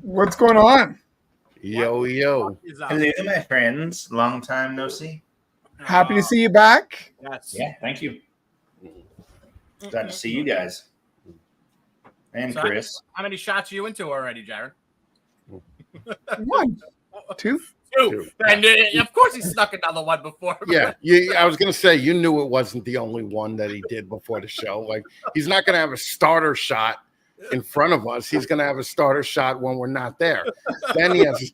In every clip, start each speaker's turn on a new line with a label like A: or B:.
A: What's going on?
B: Yo.
C: Hello, my friends. Long time no see.
A: Happy to see you back.
C: Yes. Yeah, thank you. Glad to see you guys. And so Chris.
D: How many shots are you into already, Jared?
A: 1, 2.
D: And of course he snuck another one before.
B: Yeah, I was going to say, you knew it wasn't the only one that he did before the show. Like, he's not going to have a starter shot in front of us. He's going to have a starter shot when we're not there. Then he has,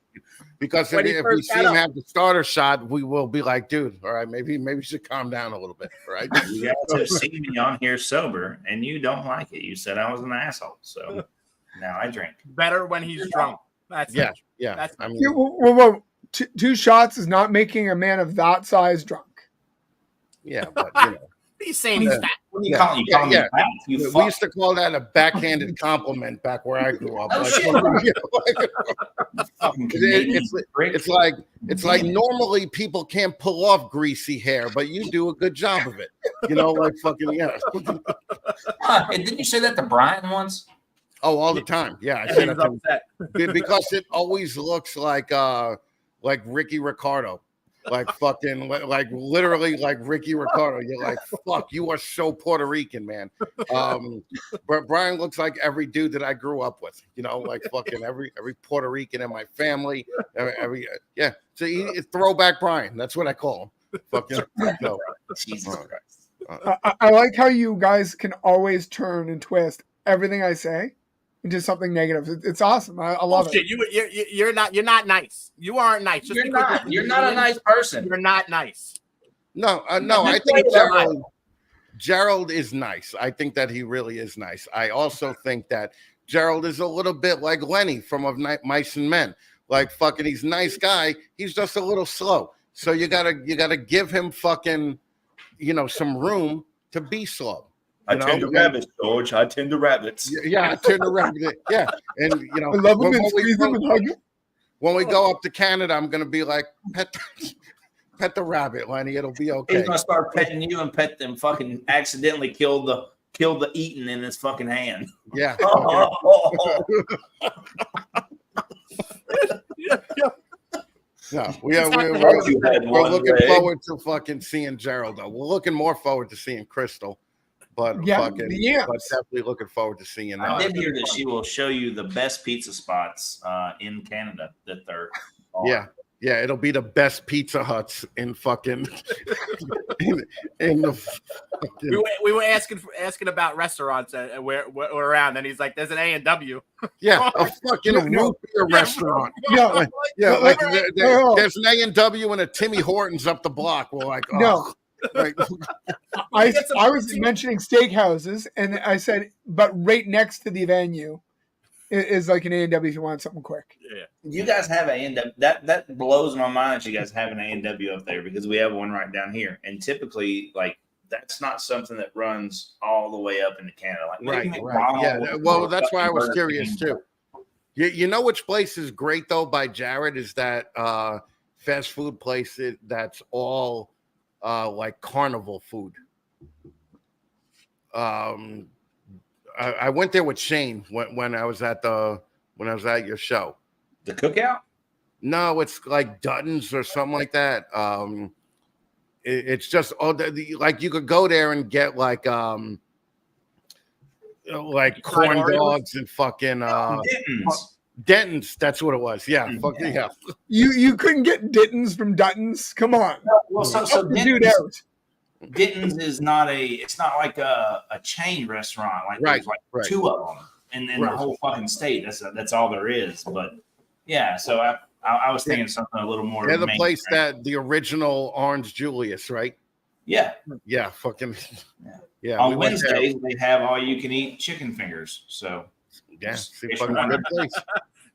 B: because if we see him have the starter shot, we will be like, dude, all right, maybe you should calm down a little bit, right?
C: You guys have seen me on here sober, and you don't like it. You said I was an asshole, so now I drink.
D: Better when he's drunk. That's
B: yeah.
D: That's
B: I mean,
A: well, 2 shots is not making a man of that size drunk.
B: Yeah, but you know.
D: He's saying he's fat.
C: What do you call him? You call me fat?
B: We used to call that a backhanded compliment back where I grew up. It's like normally people can't pull off greasy hair, but you do a good job of it. You know, like fucking
C: Didn't you say that to Brian once?
B: Oh, all the time. Yeah, I say that to him because it always looks like Ricky Ricardo. Like fucking, like literally, like Ricky Ricardo. You're like, fuck, you are so Puerto Rican, man. But Brian looks like every dude that I grew up with. You know, like fucking every Puerto Rican in my family. Yeah. So throwback Brian. That's what I call him. Fucking no.
C: Jesus Christ.
A: I like how you guys can always turn and twist everything I say into something negative. It's awesome. I love it.
D: You're not nice. You aren't nice.
C: You're not a nice person.
D: You're not nice.
B: No. I think Gerald is nice. I think that he really is nice. I also think that Gerald is a little bit like Lenny from Of Mice and Men. Like fucking, he's a nice guy. He's just a little slow. So you gotta give him fucking, some room to be slow.
C: I tend to rabbits, George. I tend to rabbits.
B: Yeah, I tend to rabbit. Yeah, and
A: I love
B: when we go up to Canada, I'm gonna be like, pet the rabbit, Lenny. It'll be okay.
C: He's gonna start petting you and pet them. Fucking accidentally kill the eating in his fucking hand.
B: Yeah. No, we're looking forward to fucking seeing Gerald. Though we're looking more forward to seeing Crystal. But but definitely looking forward to seeing that.
C: I did hear that she will show you the best pizza spots in Canada that they're on.
B: Yeah, it'll be the best Pizza Huts in fucking in the fucking...
D: We were asking about restaurants where we're around, and he's like, "There's an A&W."
B: Yeah, a fucking root beer restaurant. Like there's an A&W and a Timmy Hortons up the block. We're like, oh.
A: No. Right. I was mentioning steakhouses, and I said, but right next to the venue is like an A&W if you want something quick.
C: Yeah, you guys have an A&W. That blows my mind that you guys have an A&W up there, because we have one right down here, and typically, like, that's not something that runs all the way up into Canada. Like,
B: right. Yeah. Well, that's why I was curious too. You know which place is great though by Jared is that fast food place that's all. Like carnival food. I went there with Shane when I was at your show.
C: The Cookout?
B: No, it's like Dutton's or something like that. It's just like you could go there and get like corn dogs and fucking Denton's, that's what it was. Yeah, fucking yeah.
A: You couldn't get Denton's from Dutton's. Come on.
C: Well, so Denton's is not it's not like a chain restaurant. Like there's like 2 of them, and then the whole fucking state. That's all there is. But yeah, so I was thinking something a little more.
B: They're the place that the original Orange Julius, right?
C: Yeah.
B: Yeah. Fucking. Yeah.
C: On Wednesdays they have all you can eat chicken fingers. So.
B: Yeah, good place.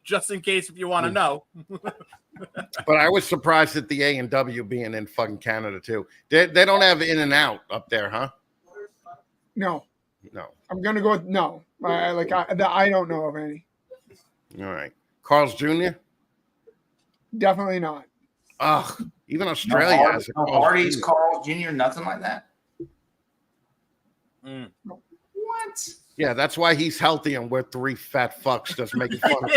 D: Just in case if you want to know.
B: But I was surprised at the A&W being in fucking Canada too. They don't have In-N-Out up there, huh?
A: No. I'm gonna go with no. I don't know of any.
B: All right, Carl's Jr.
A: Definitely not.
B: Ugh, even Australia has
C: no Hardee's, Carl's Jr. Nothing like that.
A: No.
C: What?
B: Yeah, that's why he's healthy and we're three fat fucks just making fun of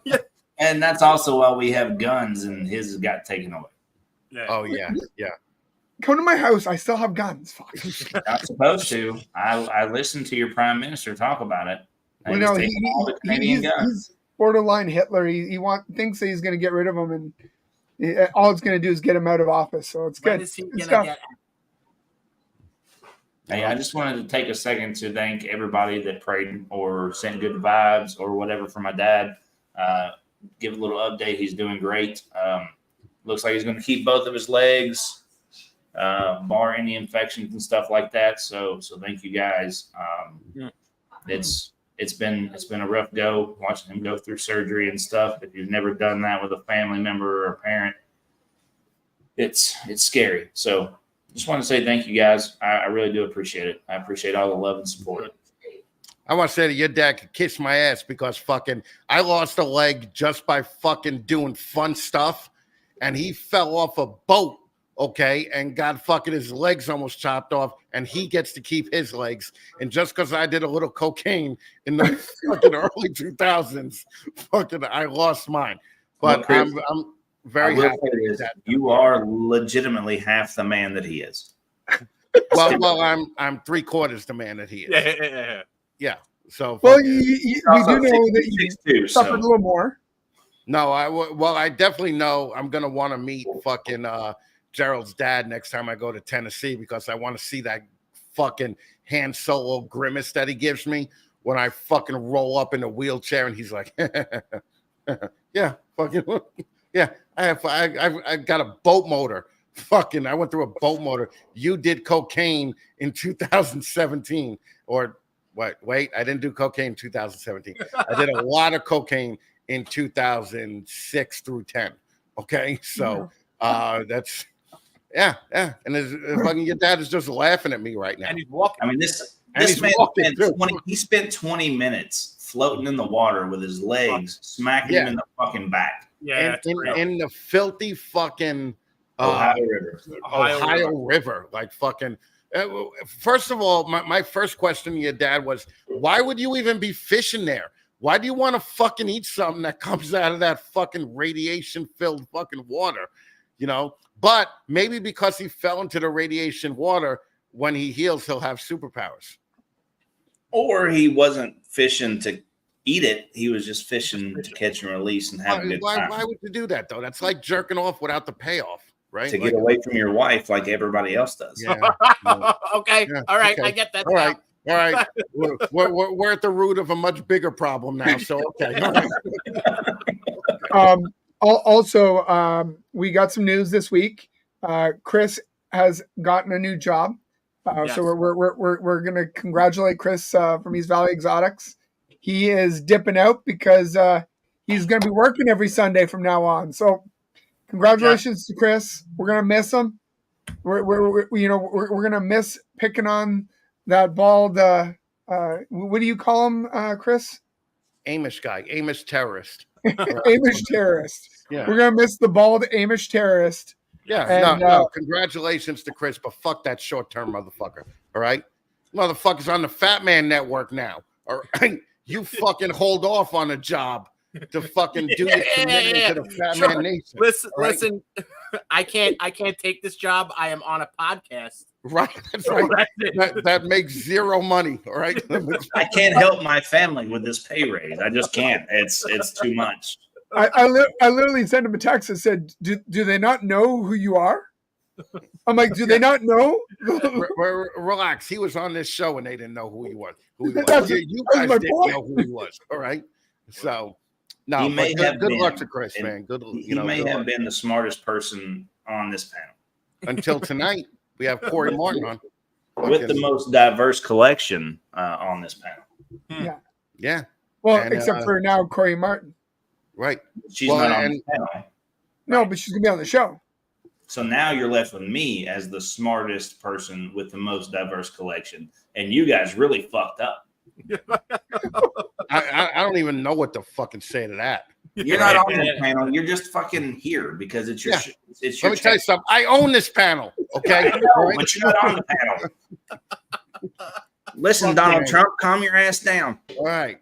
B: him.
C: And that's also why we have guns and his got taken away.
D: Yeah.
B: Oh, yeah.
A: Come to my house. I still have guns. Fuck.
C: Not supposed to. I listened to your prime minister talk about it.
A: Well, no, he's borderline Hitler. He thinks that he's going to get rid of him, and all it's going to do is get him out of office. So it's
D: When
A: good.
D: is he gonna get?
C: Hey, I just wanted to take a second to thank everybody that prayed or sent good vibes or whatever for my dad. Give a little update. He's doing great. Looks like he's going to keep both of his legs, bar any infections and stuff like that. So thank you guys. It's been a rough go watching him go through surgery and stuff. If you've never done that with a family member or a parent, it's scary. So just want to say thank you guys. I really do appreciate it. I appreciate all the love and support.
B: I want to say that your dad could kiss my ass because fucking I lost a leg just by fucking doing fun stuff, and he fell off a boat, okay, and got fucking his legs almost chopped off, and he gets to keep his legs. And just because I did a little cocaine in the fucking early 2000s, fucking I lost mine. But
C: Chris,
B: I'm very happy with that.
C: You are legitimately half the man that he is.
B: Well, I'm 3/4 the man that he is. Yeah. So
A: Well, we do know that you suffered a little more.
B: No, I definitely know I'm gonna want to meet fucking Gerald's dad next time I go to Tennessee because I want to see that fucking Han Solo grimace that he gives me when I fucking roll up in a wheelchair and he's like, yeah, fucking yeah. I got a boat motor. Fucking, I went through a boat motor. You did cocaine in 2017 or. Wait, I didn't do cocaine in 2017. I did a lot of cocaine in 2006 through 10. Okay, so that's yeah. And your dad is just laughing at me right now.
D: And he's walking.
C: I mean, this man spent 20 minutes floating in the water with his legs smacking him in the fucking back.
D: Yeah,
B: in the filthy fucking Ohio River, like fucking. First of all, my first question to your dad was, why would you even be fishing there? Why do you want to fucking eat something that comes out of that fucking radiation-filled fucking water? You know, but maybe because he fell into the radiation water, when he heals, he'll have superpowers.
C: Or he wasn't fishing to eat it. He was just fishing to catch and release and have a good time.
B: Why would you do that, though? That's like jerking off without the payoff. Right?
C: To get away from your wife like everybody else does.
B: Yeah.
D: Okay.
B: Yeah.
D: All right.
B: Okay.
D: I get that.
B: All right. All right. We're at the root of a much bigger problem now. So, okay. All right.
A: Also, we got some news this week. Chris has gotten a new job.
D: Yes.
A: So we're going to congratulate Chris from East Valley Exotics. He is dipping out because he's going to be working every Sunday from now on. So, congratulations to Chris. We're gonna miss him. We're gonna miss picking on that bald. What do you call him, Chris?
B: Amish guy, Amish terrorist.
A: Amish terrorist.
B: Yeah.
A: We're gonna miss the bald Amish terrorist.
B: Yeah.
A: And,
B: no. Congratulations to Chris, but fuck that short-term motherfucker. All right, motherfucker's on the Fat Man Network now. All right, you fucking hold off on a job to fucking do your commitment to the Fat Man Nation.
D: Listen, I can't take this job. I am on a podcast.
B: Right, that's right. That makes zero money. All right.
C: I can't help my family with this pay raise. I just can't. It's too much.
A: I literally sent him a text that said, "Do they not know who you are?" I'm like, "Do they not know?"
B: Relax. He was on this show and they didn't know who he was. You guys didn't know who he was. All right. So. No,
C: he may have
B: good
C: been,
B: luck to Chris, man.
C: He may have been the smartest person on this panel.
B: Until tonight, we have Kori Martin on.
C: With the most diverse collection on this panel.
A: Yeah. Well, except for now, Kori Martin.
B: Right.
C: She's not on the panel.
A: No, but she's going to be on the show.
C: So now you're left with me as the smartest person with the most diverse collection. And you guys really fucked up.
B: I don't even know what to fucking say to that.
C: You're not on the panel. You're just fucking here because it's your. It's your.
B: Let me tell you something. I own this panel. Okay,
C: but you're not on the panel. Listen, Donald Trump, calm your ass down.
B: All right.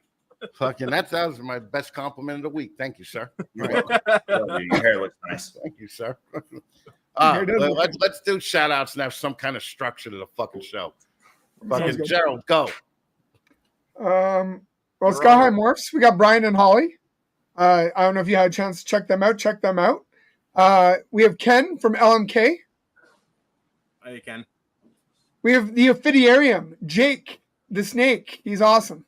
B: Fucking that was my best compliment of the week. Thank you, sir.
C: Your hair looks nice.
B: Thank you, sir. Let's do shout outs and have some kind of structure to the fucking show. Fucking Gerald, go.
A: Well, Sky High Morphs, we got Brian and Holly. I don't know if you had a chance to check them out. Check them out. We have Ken from LMK.
D: Hey, Ken.
A: We have the Ophidiarium, Jake the Snake. He's awesome.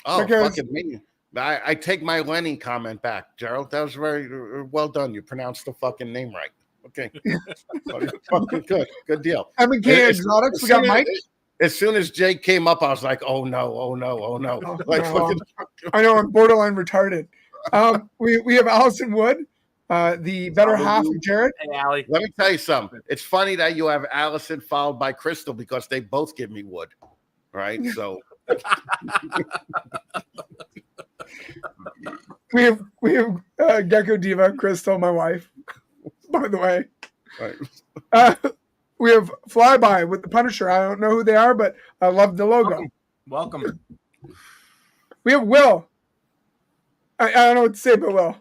B: Oh, fucking me. I take my Lenny comment back, Gerald. That was very well done. You pronounced the fucking name right. Okay. Fucking good. Good deal.
A: M&K Exotics, we got Mike.
B: As soon as Jake came up, I was like, oh no. Like,
A: no. I know, I'm borderline retarded. We have Allison Wood, the better half of Jared.
D: Hey, Allie.
B: Let me tell you something. It's funny that you have Allison followed by Crystal because they both give me wood. Right? So
A: we have Gecko Diva, Crystal, my wife, by the way.
B: Right.
A: We have Flyby with the Punisher. I don't know who they are, but I love the logo.
D: Welcome.
A: We have Will. I don't know what to say, but Will.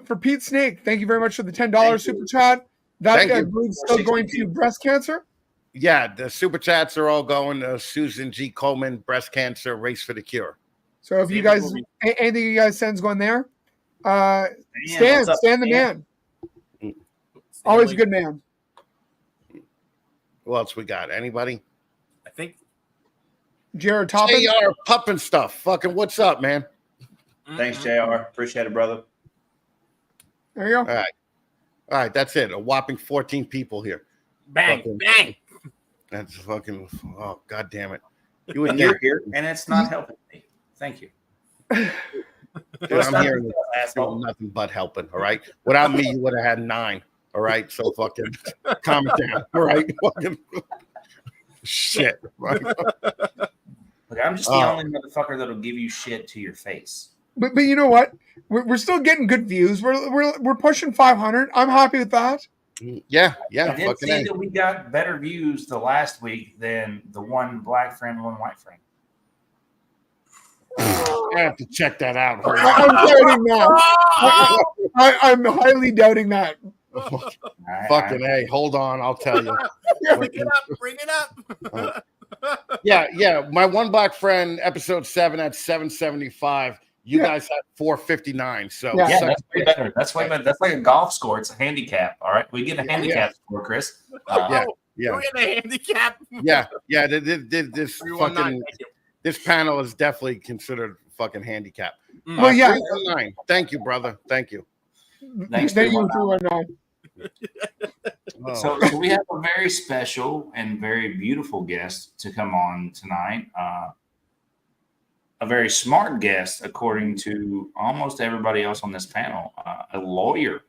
A: For Pete Snake, thank you very much for the $10 super chat. That is still going to breast cancer.
B: Yeah, the super chats are all going to Susan G. Coleman, breast cancer, race for the cure.
A: So if you guys, anything you guys send's going there, Stan the man. Always a good man.
B: Who else we got? Anybody?
D: I think
A: Jared Toppin.
B: JR Puppin stuff. Fucking what's up, man?
C: Thanks, JR. Appreciate it, brother.
A: There you go.
B: All right. That's it. A whopping 14 people here.
D: Bang, bang.
B: That's fucking. Oh, God damn it!
C: You're here, and it's not helping me. Thank you.
B: Dude, I'm hearing nothing but helping. All right. Without me, you would have had 9. All right. So fucking calm it down. All right. Fucking shit. Right?
C: Look, I'm just the only motherfucker that'll give you shit to your face.
A: But you know what? We're still getting good views. We're pushing 500. I'm happy with that.
B: Yeah.
C: I did see that we got better views the last week than the one black friend, one white friend.
B: I have to check that out.
A: I'm doubting that. I'm highly doubting that.
B: Fucking A. Hold on. I'll tell you.
D: Bring it up.
B: Yeah. My one black friend, episode 7 at 775. You guys had 459. So
C: that's way better. That's way better. That's like a golf score. It's a handicap. All right. We get a handicap score, Chris.
B: Yeah.
D: We get a handicap.
B: Yeah. This panel is definitely considered fucking handicap.
A: Well, yeah.
B: 319. Thank you, brother. Thank you.
C: Thanks.
A: Thank you for 319.
C: So we have a very special and very beautiful guest to come on tonight. A very smart guest, according to almost everybody else on this panel. A lawyer.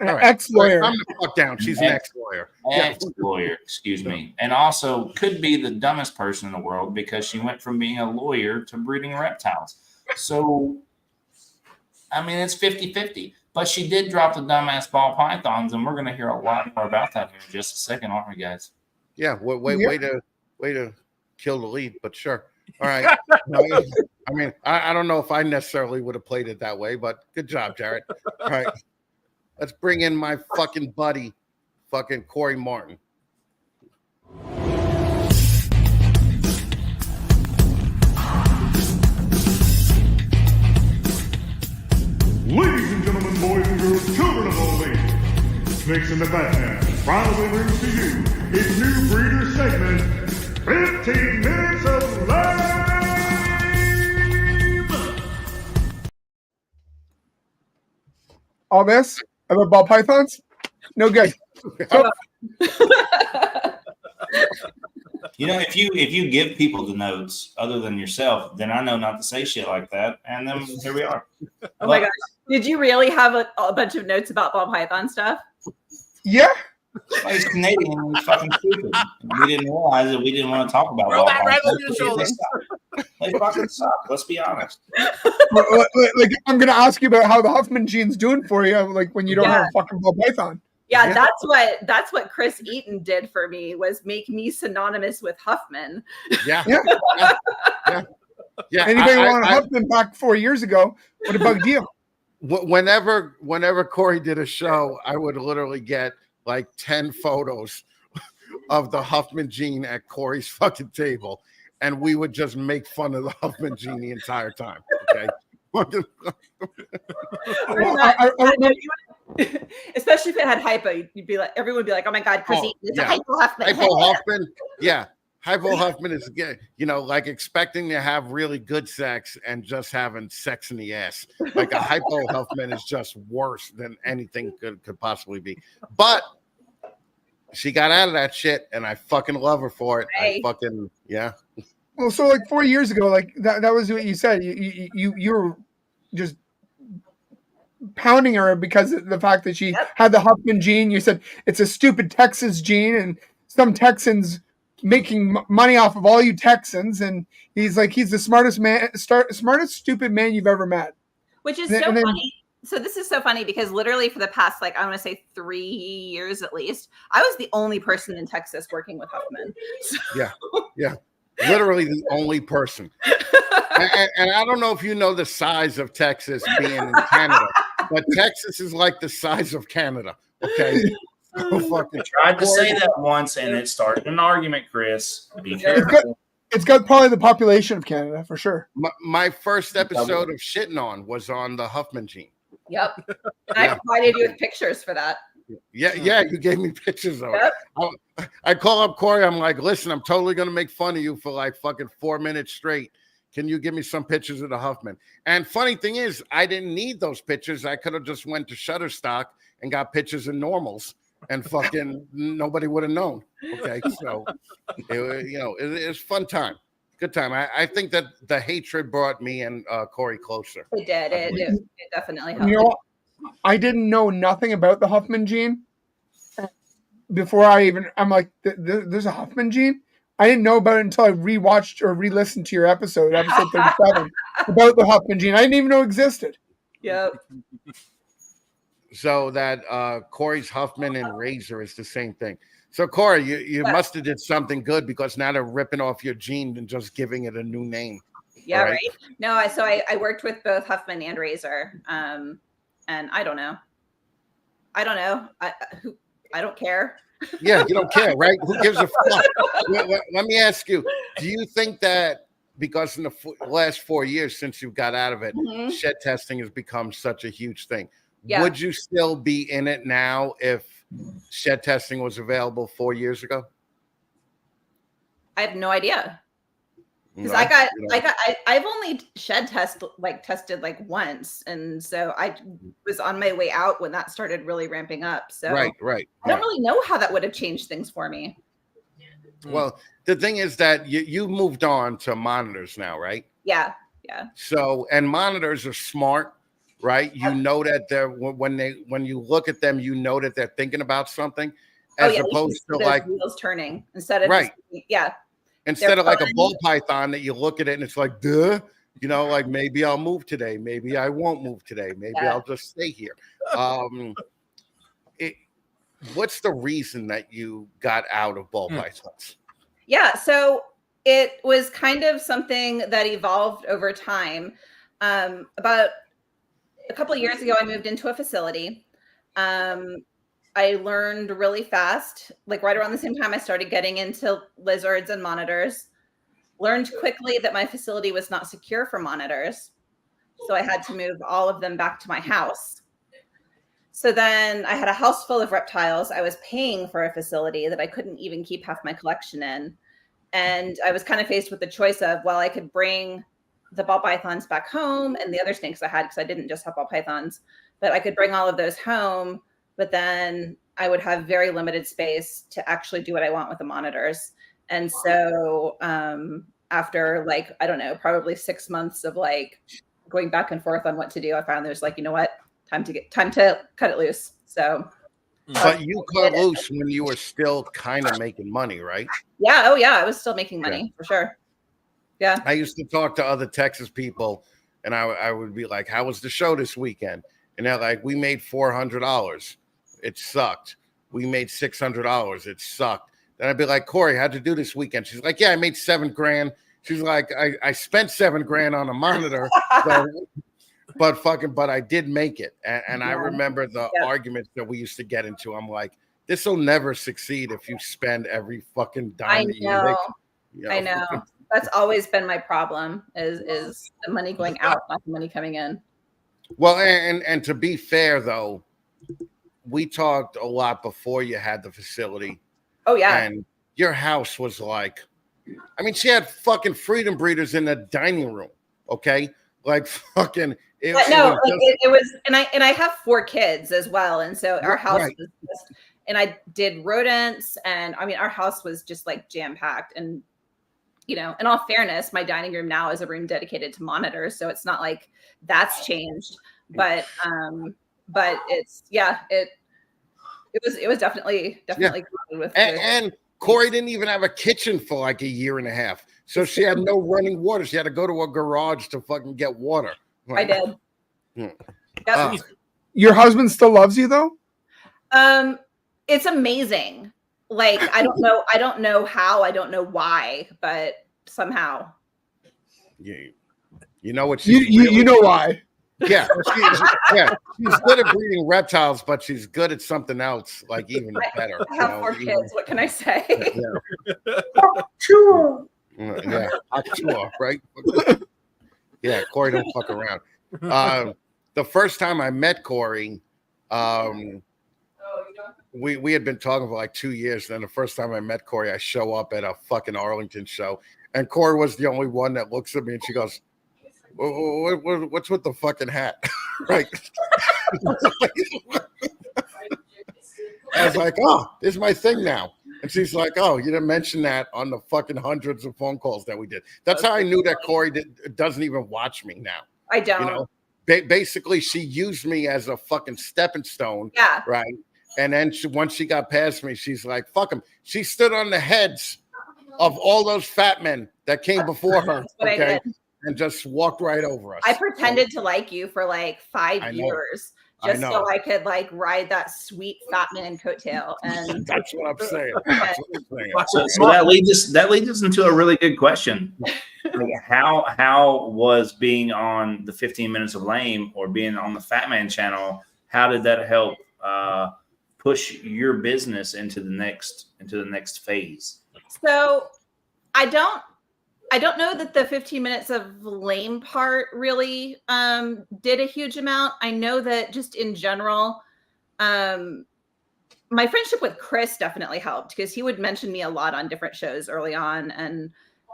A: An ex-lawyer.
B: I'm the fuck down. She's an ex-lawyer.
C: Ex-lawyer, excuse me. And also could be the dumbest person in the world because she went from being a lawyer to breeding reptiles. So, I mean, it's 50-50. But she did drop the dumbass ball pythons, and we're going to hear a lot more about that here in just a second, aren't we, guys?
B: Yeah, way to kill the lead, but sure. All right. I mean, I don't know if I necessarily would have played it that way, but good job, Jared. All right. Let's bring in my fucking buddy, fucking Kori Martin.
E: Ladies and gentlemen, boys and girls, children of all ages, Snakes and the Batman proudly brings to you its new breeder segment, 15 Minutes of Lame.
A: All this about ball pythons? No good.
C: You know, if you give people the notes other than yourself, then I know not to say shit like that. And then here we are.
F: Oh my gosh. Did you really have a bunch of notes about ball python stuff?
A: Yeah.
C: Well, he's Canadian and he's fucking stupid. We didn't realize that we didn't want to talk about ball pythons. They fucking suck. Let's be honest.
A: Like, I'm going to ask you about how the Huffman gene's doing for you, like when you don't have a fucking ball python.
F: Yeah, that's what Chris Eaton did for me, was make me synonymous with Huffman.
B: Yeah. Yeah.
A: Anybody want Huffman back 4 years ago? What a bug deal.
B: Whenever Kori did a show, I would literally get like 10 photos of the Huffman gene at Kori's fucking table, and we would just make fun of the Huffman gene the entire time. Okay.
F: Especially if it had hypo, you'd be like, everyone would be like, "Oh my god, Chris Eaton, it's a hypo Huffman."
B: Hypo Huffman, yeah. Hypo Huffman is, like expecting to have really good sex and just having sex in the ass. Like a hypo Huffman is just worse than anything could possibly be. But she got out of that shit, and I fucking love her for it.
F: Right.
A: Well, so like 4 years ago, like that was what you said. You were just pounding her because of the fact that she had the Huffman gene. You said it's a stupid Texas gene, and some Texans making money off of all you Texans, and he's the smartest stupid man you've ever met.
F: Which is funny. So this is so funny because literally for the past, like, I want to say 3 years at least, I was the only person in Texas working with Huffman. So.
B: Yeah. Literally the only person. And I don't know if you know the size of Texas being in Canada, but Texas is like the size of Canada. Okay.
C: I tried to say that once, and it started an argument, Chris. Be careful.
A: It's got probably the population of Canada for sure.
B: My first episode of Shitting On was on the Huffman gene.
F: Yep. And I provided you with pictures for that.
B: Yeah, you gave me pictures of it. I call up Kori. I'm like, listen, I'm totally going to make fun of you for like fucking 4 minutes straight. Can you give me some pictures of the Huffman? And funny thing is, I didn't need those pictures. I could have just went to Shutterstock and got pictures of normals, and fucking nobody would have known. Okay, so it's fun time, good time. I think that the hatred brought me and Kori closer.
F: It did. It definitely helped.
A: I didn't know nothing about the Huffman gene before I'm like, there's a Huffman gene. I didn't know about it until I rewatched or re-listened to your episode 37, about the Huffman gene. I didn't even know it existed.
F: Yep.
B: So that Kori's Huffman and Razor is the same thing. So Kori, you must have did something good, because now they're ripping off your gene and just giving it a new name.
F: Yeah, right. No, I worked with both Huffman and Razor, and I don't know. I don't care.
B: Yeah, you don't care, right? Who gives a fuck? Let me ask you: do you think that because in the last 4 years since you got out of it, shed testing has become such a huge thing? Yeah. Would you still be in it now if shed testing was available 4 years ago?
F: I have no idea. Because I've only tested once, and so I was on my way out when that started really ramping up. So
B: right.
F: I don't really know how that would have changed things for me.
B: Well, the thing is that you moved on to monitors now, right?
F: Yeah.
B: So, and monitors are smart, right? You know that they're when you look at them, you know that they're thinking about something, as opposed to like
F: wheels turning instead of
B: instead of like a ball python that you look at it and it's like, duh, like maybe I'll move today, maybe I won't move today, maybe I'll just stay here. What's the reason that you got out of ball pythons?
F: Yeah, so it was kind of something that evolved over time. About a couple of years ago, I moved into a facility. I learned really fast, like right around the same time I started getting into lizards and monitors. Learned quickly that my facility was not secure for monitors. So I had to move all of them back to my house. So then I had a house full of reptiles. I was paying for a facility that I couldn't even keep half my collection in. And I was kind of faced with the choice of, well, I could bring the ball pythons back home and the other snakes I had, because I didn't just have ball pythons, but I could bring all of those home. But then I would have very limited space to actually do what I want with the monitors. And so after probably 6 months of going back and forth on what to do, I found there's you know what, time to cut it loose. So.
B: But you cut loose when you were still kind of making money, right?
F: Yeah. Oh yeah. I was still making money for sure. Yeah.
B: I used to talk to other Texas people and I would be like, how was the show this weekend? And they're like, we made $400. It sucked. We made $600. It sucked. Then I'd be like, Kori, how'd you do this weekend? She's like, yeah, I made $7,000. She's like, I spent $7,000 on a monitor, but I did make it. And I remember the arguments that we used to get into. I'm like, this will never succeed if you spend every fucking dime that you make. You know?
F: I know. That's always been my problem is the money going out, not the money coming in.
B: Well, and to be fair, though, we talked a lot before you had the facility.
F: Oh, yeah.
B: And your house was like, I mean, she had fucking freedom breeders in the dining room, okay? Like fucking. It
F: was, and I have 4 kids as well. And so our house was just, and I did rodents, and I mean, our house was just like jam-packed. And, you know, in all fairness, my dining room now is a room dedicated to monitors. So it's not like that's changed, but it's, it was definitely with
B: and Kori didn't even have a kitchen for like a year and a half. So she had no running water. She had to go to a garage to fucking get water.
F: I did.
A: Yep. Your husband still loves you though?
F: It's amazing. Like, I don't know how, I don't know why, but somehow.
B: Yeah. You know what
A: you know why.
B: Yeah, she's good at breeding reptiles, but she's good at something else, like even better.
F: I have 4 kids. What can I say?
B: Right? Yeah, Kori don't fuck around. The first time I met Kori, we had been talking for like 2 years. Then the first time I met Kori, I show up at a fucking Arlington show, and Kori was the only one that looks at me and she goes, what's with the fucking hat? Right. I was like, oh, this is my thing now. And she's like, oh, you didn't mention that on the fucking hundreds of phone calls that we did. That's how I knew that Kori doesn't even watch me now.
F: I don't.
B: You know, basically, she used me as a fucking stepping stone.
F: Yeah.
B: Right. And then once she got past me, she's like, fuck them. She stood on the heads of all those fat men that came before her. Okay. And just walked right over us.
F: I pretended to like you for like 5 years just so I could like ride that sweet fat man coattail. And
B: that's what I'm saying.
C: So that leads us into a really good question. Like how was being on the 15 Minutes of Lame or being on the Fat Man channel? How did that help push your business into the next phase?
F: So I don't know that the 15 Minutes of Lame part really did a huge amount. I know that just in general, my friendship with Chris definitely helped because he would mention me a lot on different shows early on,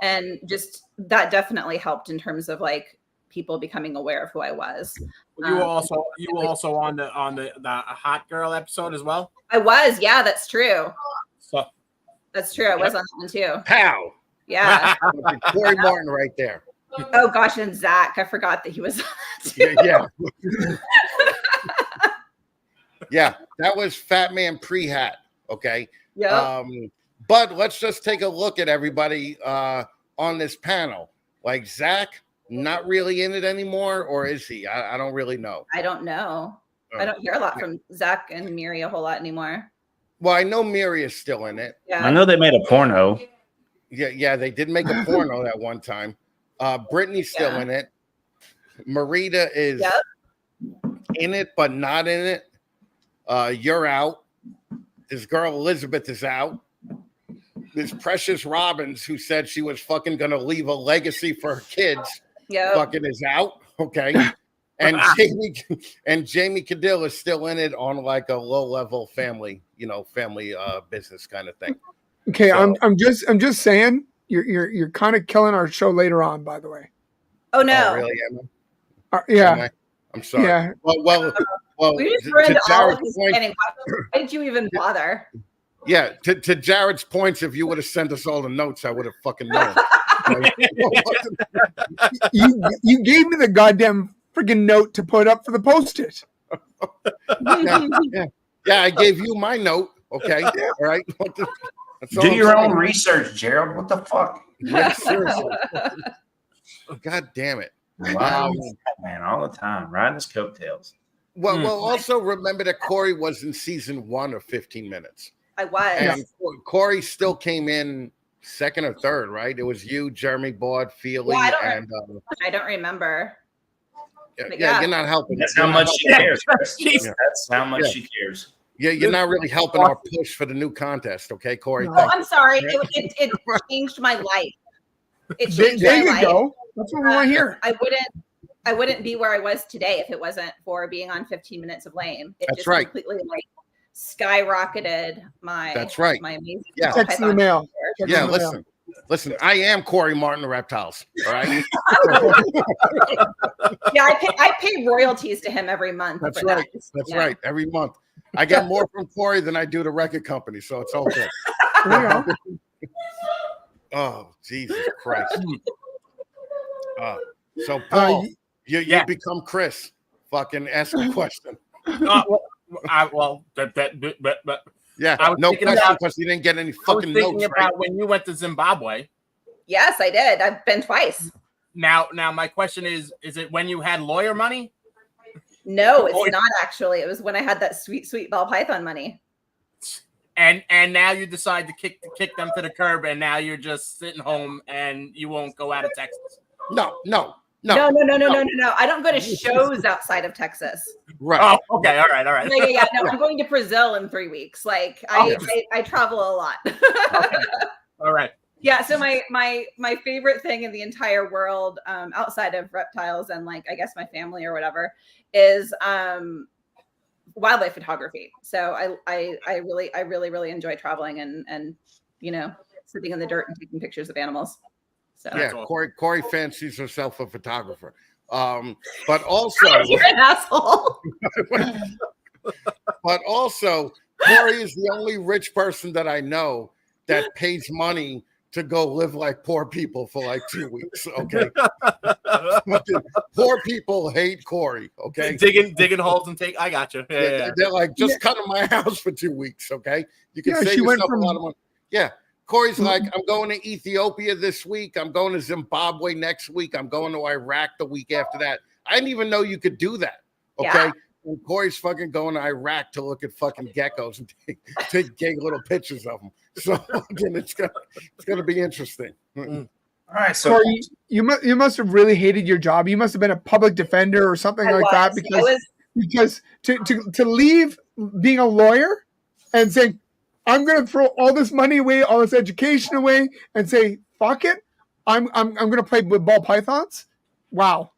F: and just that definitely helped in terms of like people becoming aware of who I was.
D: You were also on the Hot Girl episode as well.
F: I was, yeah, that's true.
D: So
F: that's true. I was on that one too.
B: Pow.
F: Yeah.
B: Kori Martin right there.
F: Oh gosh, and Zach, I forgot that he was on that too.
B: Yeah, that was Fat Man pre-hat. Okay.
F: Yeah.
B: But let's just take a look at everybody on this panel. Like Zach, not really in it anymore, or is he? I don't really know.
F: I don't know. I don't hear a lot from Zach and Miri a whole lot anymore.
B: Well, I know Miri is still in it.
F: Yeah.
C: I know they made a porno.
B: Yeah, they did make a porno that one time. Brittany's still in it. Marita is in it, but not in it. You're out. This girl Elizabeth is out. This Precious Robbins, who said she was fucking gonna leave a legacy for her kids, fucking is out. Okay. And Jamie Cadill is still in it on like a low-level family business kind of thing.
A: Okay, so, I'm just saying you're kind of killing our show later on, by the way.
F: Oh no!
B: Oh, really, Emma?
A: Yeah.
B: I'm sorry.
A: Yeah.
B: Well.
F: We just ruined all of his planning. Why did you even bother?
B: Yeah, to Jared's points, if you would have sent us all the notes, I would have fucking known.
A: you gave me the goddamn freaking note to put up for the Post-it.
B: Yeah, I gave you my note. Okay, all right.
C: Do your own research, Gerald. What the fuck?
B: Yeah, seriously. God damn it.
C: Wow, man, all the time riding his coattails.
B: Well, also remember that Kori was in season 1 of 15 Minutes.
F: I was.
B: And Kori still came in second or third, right? It was you, Jeremy Baud, Feely, and
F: I don't remember.
B: Yeah, you're not helping.
C: That's how much she cares. That's how much she cares.
B: Yeah, you're not really helping our push for the new contest, okay, Kori?
F: Oh, I'm sorry. It changed my life. It changed
A: there
F: my
A: you
F: life.
A: Go. That's what we want to hear.
F: I wouldn't be where I was today if it wasn't for being on 15 Minutes of Lame. It
B: That's
F: just
B: right.
F: completely like skyrocketed my my amazing
A: text in the mail.
B: Listen, I am Kori Martin of Reptiles. All right.
F: Yeah, I pay royalties to him every month.
B: That's right. That's right. Every month. I get more from Kori than I do the record company, so it's all good. Oh, Jesus Christ. So Paul, you become Chris. Fucking ask a question.
D: No question
B: because you didn't get any fucking notes.
D: Thinking about when you went to Zimbabwe.
F: Yes, I did. I've been twice.
D: Now my question is it when you had lawyer money?
F: No, it's not actually. It was when I had that sweet ball python money.
D: And now you decide to kick them to the curb, and now you're just sitting home and you won't go out of Texas.
B: No.
F: I don't go to shows outside of Texas.
B: Right.
D: Oh, okay. All right.
F: Yeah. No, I'm going to Brazil in 3 weeks. Like I travel a lot.
D: Okay. All right.
F: Yeah. So my favorite thing in the entire world, outside of reptiles and like I guess my family or whatever, is wildlife photography. So I really enjoy traveling and sitting in the dirt and taking pictures of animals. So
B: yeah, Kori fancies herself a photographer. But also
F: you're an asshole.
B: But also Kori is the only rich person that I know that pays money to go live like poor people for like 2 weeks. Okay. Poor people hate Kori. Okay.
D: Digging holes and I got you. Yeah.
B: They're like, just come to my house for 2 weeks. Okay. You can save yourself a lot of money. Yeah. Kori's like, I'm going to Ethiopia this week. I'm going to Zimbabwe next week. I'm going to Iraq the week after that. I didn't even know you could do that. Okay. Yeah. And Kori's fucking going to Iraq to look at fucking geckos and take little pictures of them. So it's gonna be interesting.
C: All right, so
A: Kori, you must have really hated your job. You must have been a public defender or something that because to leave being a lawyer and saying, I'm going to throw all this money away, all this education away, and say, fuck it. I'm going to play with ball pythons. Wow.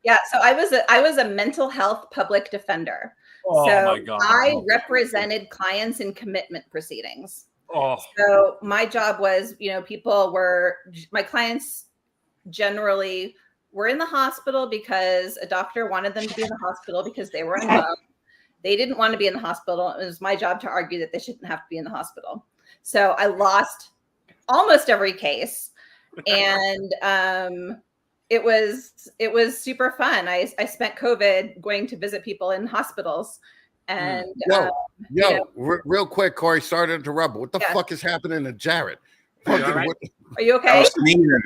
F: Yeah. So I was a mental health public defender.
D: Oh,
F: so
D: my God.
F: I represented clients in commitment proceedings.
D: Oh.
F: So my job was, my clients generally were in the hospital because a doctor wanted them to be in the hospital because they were in love. They didn't want to be in the hospital. It was my job to argue that they shouldn't have to be in the hospital. So I lost almost every case. And it was super fun. I spent COVID going to visit people in hospitals. And
B: real quick, Kori, sorry to interrupt, but what the fuck is happening to Jared?
F: Are you okay?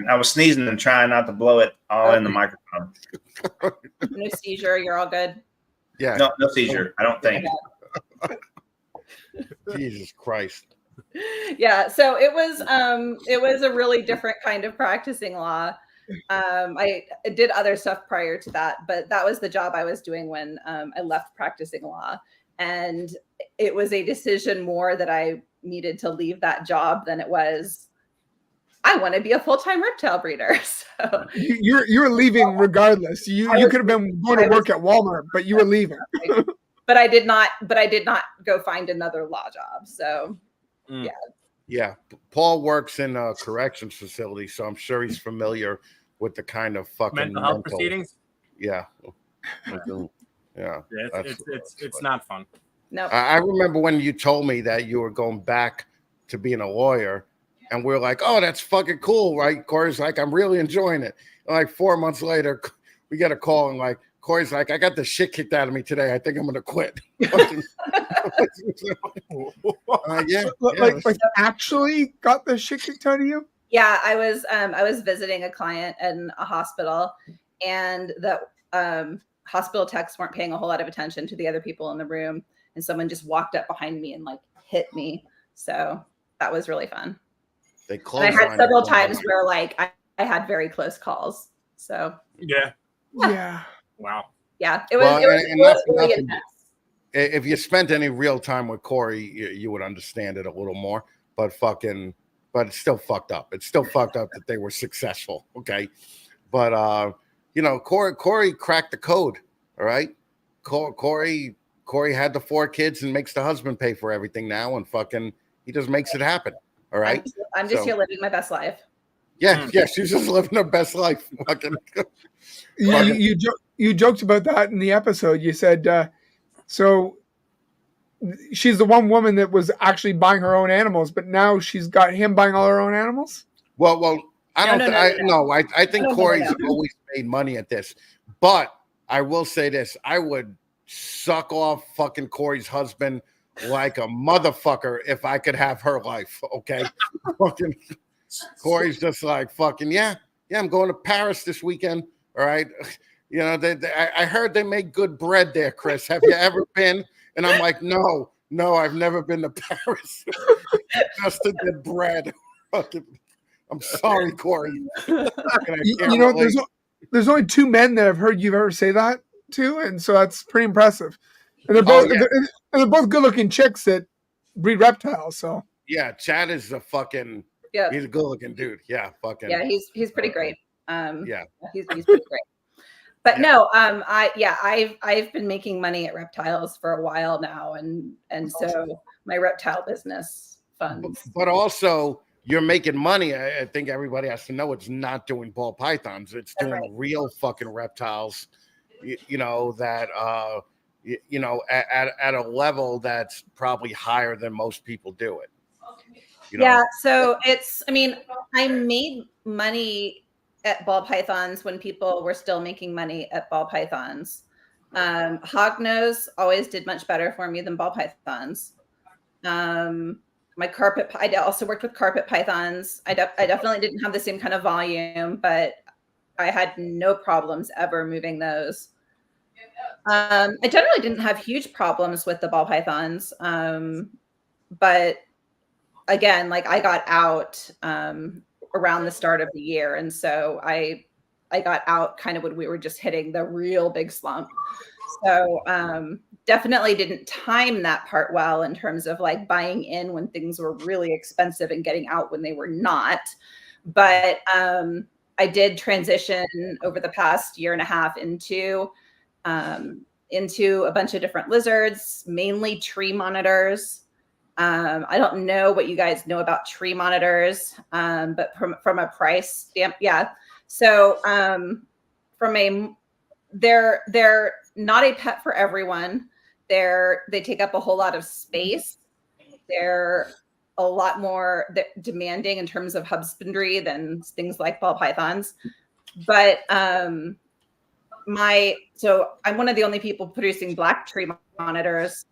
C: I was sneezing and trying not to blow it all in the microphone.
F: No seizure. You're all good.
B: Yeah.
C: No seizure. I don't think.
B: Jesus Christ.
F: Yeah. So it was a really different kind of practicing law. I did other stuff prior to that, but that was the job I was doing when I left practicing law. And it was a decision more that I needed to leave that job than it was, I want to be a full-time reptile breeder. So
A: you're leaving regardless. You could have been going to work at Walmart, but you were leaving.
F: But I did not go find another law job. So yeah.
B: Yeah. Paul works in a corrections facility, so I'm sure he's familiar with the kind of fucking
D: mental health proceedings.
B: Yeah. Yeah.
D: It's not fun.
F: No.
B: I remember when you told me that you were going back to being a lawyer, and we're like, oh, that's fucking cool, right? Kori's like, I'm really enjoying it. And like 4 months later, we get a call and like, Kori's like, I got the shit kicked out of me today. I think I'm going to quit.
A: Like actually got the shit kicked out of you?
F: Yeah, I was visiting a client in a hospital, and hospital techs weren't paying a whole lot of attention to the other people in the room, and someone just walked up behind me and like hit me. So that was really fun.
B: They
F: And
B: close.
F: I had several times where like I had very close calls. So
D: Yeah. Wow.
F: Yeah, it was really intense.
B: If you spent any real time with Kori, you would understand it a little more. But it's still fucked up. It's still fucked up that they were successful. Okay, but Kori cracked the code. All right, Kori had the 4 kids and makes the husband pay for everything now, and fucking he just makes it happen. All right,
F: I'm just here living my best life.
B: Yeah, she's just living her best life. Fucking.
A: You joked about that in the episode. You said so she's the one woman that was actually buying her own animals, but now she's got him buying all her own animals.
B: Well, I think Kori's always made money at this, but I will say this: I would suck off fucking Kori's husband like a motherfucker if I could have her life. Okay, fucking Kori's just like fucking yeah. I'm going to Paris this weekend. All right, I heard they make good bread there, Chris. Have you ever been? And I'm like, no, I've never been to Paris. Just to get bread. I'm sorry, Kori.
A: There's only 2 men that I've heard you've ever say that to, and so that's pretty impressive. And they're both they're both good-looking chicks that breed reptiles. So
B: yeah, Chad is a fucking he's a good-looking dude. Yeah, fucking
F: he's pretty great. He's pretty great. But I've been making money at Reptiles for a while now, and so my reptile business funds.
B: But also, you're making money. I think everybody has to know it's not doing ball pythons. It's doing real fucking reptiles. That at a level that's probably higher than most people do it.
F: Yeah. So I made money at ball pythons when people were still making money at ball pythons. Hognose always did much better for me than ball pythons. I also worked with carpet pythons. I definitely didn't have the same kind of volume, but I had no problems ever moving those. I generally didn't have huge problems with the ball pythons. But again, like I got out around the start of the year. And so I got out kind of when we were just hitting the real big slump. So definitely didn't time that part well in terms of like buying in when things were really expensive and getting out when they were not. But I did transition over the past year and a half into a bunch of different lizards, mainly tree monitors. I don't know what you guys know about tree monitors, but from a price stamp, yeah. So they're not a pet for everyone. They take up a whole lot of space. They're a lot more demanding in terms of husbandry than things like ball pythons. But so I'm one of the only people producing black tree monitors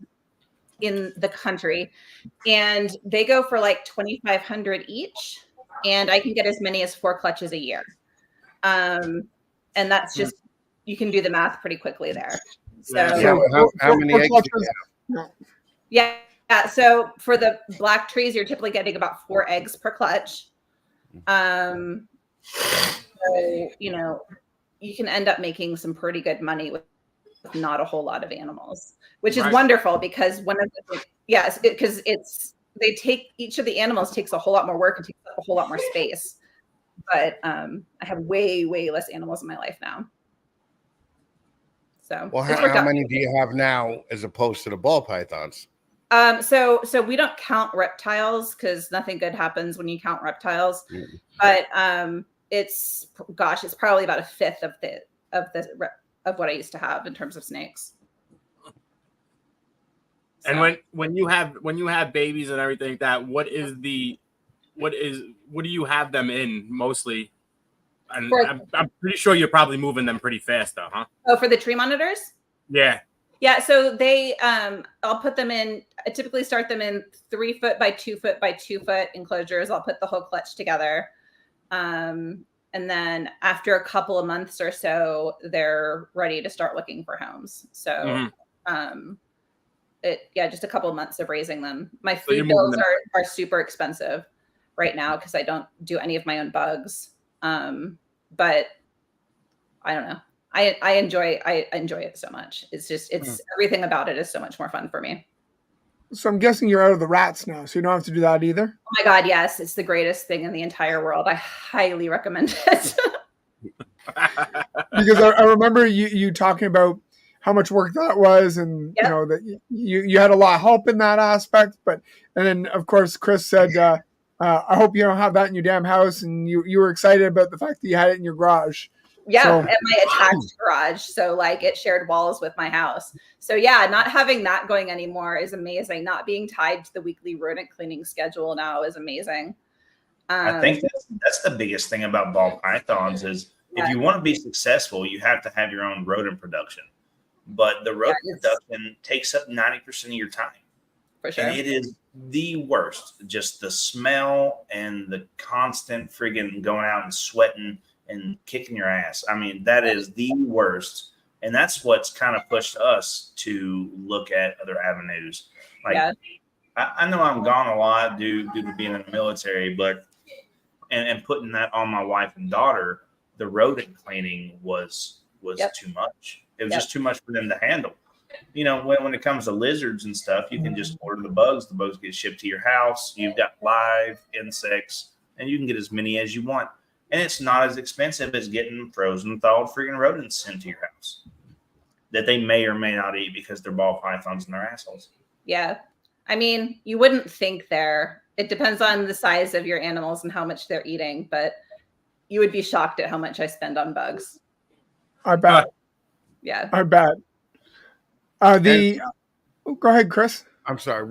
F: in the country, and they go for like $2,500 each, and I can get as many as 4 clutches a year. And that's just, you can do the math pretty quickly there. So
B: how many eggs do you have?
F: Yeah. So for the black trees, you're typically getting about 4 eggs per clutch. So, you can end up making some pretty good money with not a whole lot of animals, which is wonderful because because each of the animals takes a whole lot more work and takes up a whole lot more space. But I have way less animals in my life now. So
B: how many do you have now as opposed to the ball pythons?
F: So we don't count reptiles because nothing good happens when you count reptiles. But it's probably about 1/5 of what I used to have in terms of snakes.
D: So. And when you have babies and everything like that, what do you have them in mostly? And I'm pretty sure you're probably moving them pretty fast though, huh?
F: Oh, for the tree monitors?
D: Yeah.
F: Yeah. So I'll put them in, I typically start them in 3 foot by 2 foot by 2 foot enclosures. I'll put the whole clutch together. And then after a couple of months or so, they're ready to start looking for homes. So, just a couple of months of raising them. My food bills are super expensive right now because I don't do any of my own bugs. But I don't know. I enjoy it so much. It's everything about it is so much more fun for me.
A: So I'm guessing you're out of the rats now, so you don't have to do that either.
F: Oh my God, yes. It's the greatest thing in the entire world. I highly recommend it.
A: Because I remember you talking about how much work that was, and you know that you had a lot of help in that aspect. And then of course Chris said, I hope you don't have that in your damn house, and you were excited about the fact that you had it in your garage.
F: Yeah, at my attached garage. So like it shared walls with my house. So yeah, not having that going anymore is amazing. Not being tied to the weekly rodent cleaning schedule now is amazing.
C: I think that's the biggest thing about ball pythons is if you want to be successful, you have to have your own rodent production. But the rodent production takes up 90% of your time.
F: For sure.
C: And it is the worst. Just the smell and the constant friggin' going out and sweating and kicking your ass. I mean, that is the worst. And that's what's kind of pushed us to look at other avenues. Like, I know I'm gone a lot due to being in the military, but and putting that on my wife and daughter, the rodent cleaning was too much. It was just too much for them to handle. You know, when it comes to lizards and stuff, you can just order the bugs. The bugs get shipped to your house. You've got live insects, and you can get as many as you want. And it's not as expensive as getting frozen, thawed freaking rodents sent to your house that they may or may not eat because they're ball pythons and they're assholes.
F: Yeah. I mean, you wouldn't think it depends on the size of your animals and how much they're eating, but you would be shocked at how much I spend on bugs.
A: I bet.
F: Yeah.
A: I bet. Go ahead, Chris.
B: I'm sorry.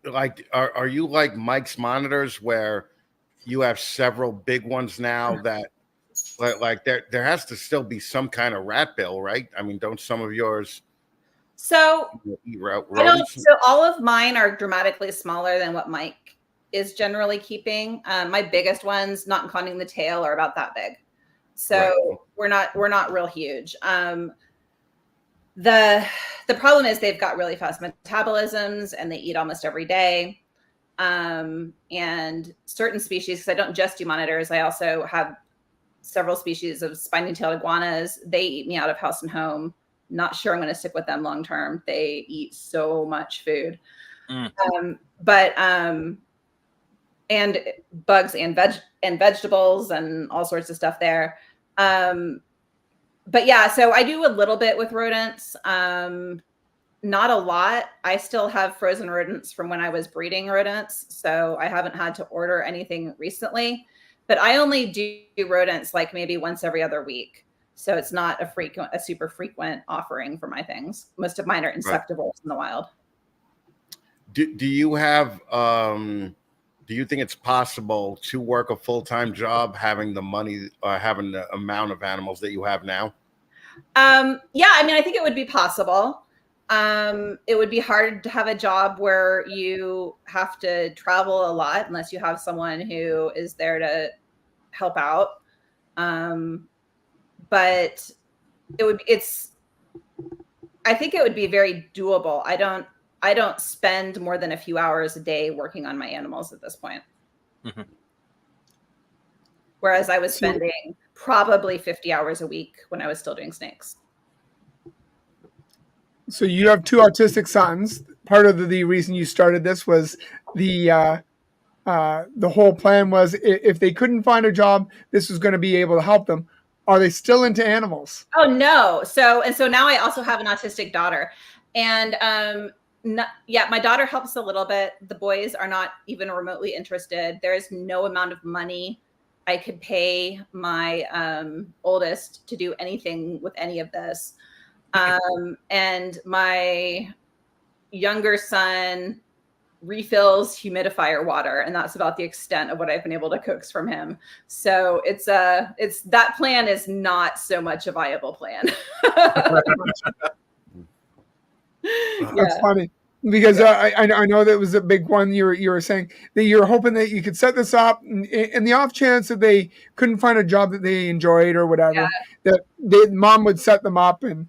B: Like, are you like Mike's monitors where you have several big ones now that like there has to still be some kind of rat bill, right? I mean, don't some of yours?
F: So all of mine are dramatically smaller than what Mike is generally keeping. My biggest ones, not counting the tail, are about that big. So we're not real huge. The problem is they've got really fast metabolisms and they eat almost every day. And certain species, because I don't just do monitors, I also have several species of spiny-tailed iguanas. They eat me out of house and home. Not sure I'm going to stick with them long term. They eat so much food. And bugs and vegetables and all sorts of stuff there. But yeah, so I do a little bit with rodents. Not a lot. I still have frozen rodents from when I was breeding rodents, so I haven't had to order anything recently. But I only do rodents like maybe once every other week. So it's not a super frequent offering for my things. Most of mine are insectivores in the wild.
B: Do you have do you think it's possible to work a full-time job having the money having the amount of animals that you have now?
F: Yeah, I mean, I think it would be possible. It would be hard to have a job where you have to travel a lot unless you have someone who is there to help out. But I think it would be very doable. I don't spend more than a few hours a day working on my animals at this point. Mm-hmm. Whereas I was spending probably 50 hours a week when I was still doing snakes.
A: So you have two autistic sons. Part of the reason you started this was the whole plan was if they couldn't find a job, this was going to be able to help them. Are they still into animals?
F: Oh no. So now I also have an autistic daughter, and my daughter helps a little bit. The boys are not even remotely interested. There is no amount of money I could pay my oldest to do anything with any of this. And my younger son refills humidifier water, and that's about the extent of what I've been able to coax from him. So it's that plan is not so much a viable plan.
A: That's funny. Because I know that was a big one. You were saying that you're hoping that you could set this up in the off chance that they couldn't find a job that they enjoyed or whatever, that mom would set them up. And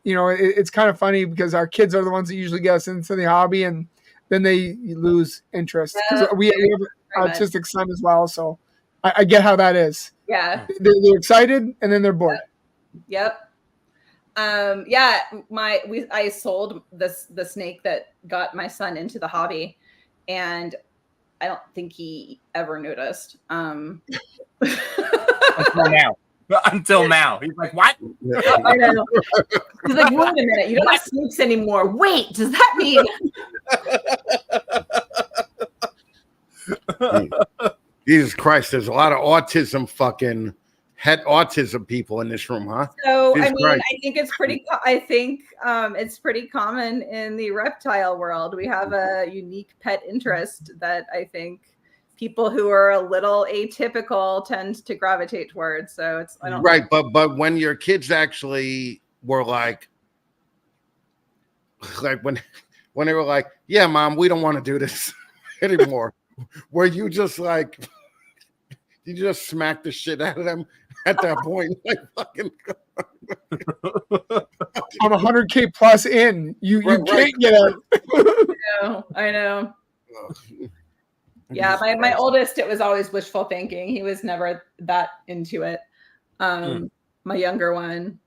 A: it's kind of funny because our kids are the ones that usually get us into the hobby, and then they lose interest because we have an autistic son as well. So I get how that is.
F: Yeah,
A: they're excited and then they're bored.
F: Yep. I sold the snake that got my son into the hobby, and I don't think he ever noticed.
D: Until now. He's like, what?
F: I know. He's like, wait a minute, you don't have snakes anymore. Wait, does that mean?
B: Jesus Christ, there's a lot of autism autism people in this room, huh?
F: So I think it's pretty. I think it's pretty common in the reptile world. We have a unique pet interest that I think people who are a little atypical tend to gravitate towards. So it's
B: right, but when your kids actually were like when they were like, yeah, mom, we don't want to do this anymore. Were you just like, you just smacked the shit out of them at that point? Like fucking
A: I'm 100K plus in. You can't get out.
F: I know. Yeah, my oldest, it was always wishful thinking. He was never that into it. My younger one,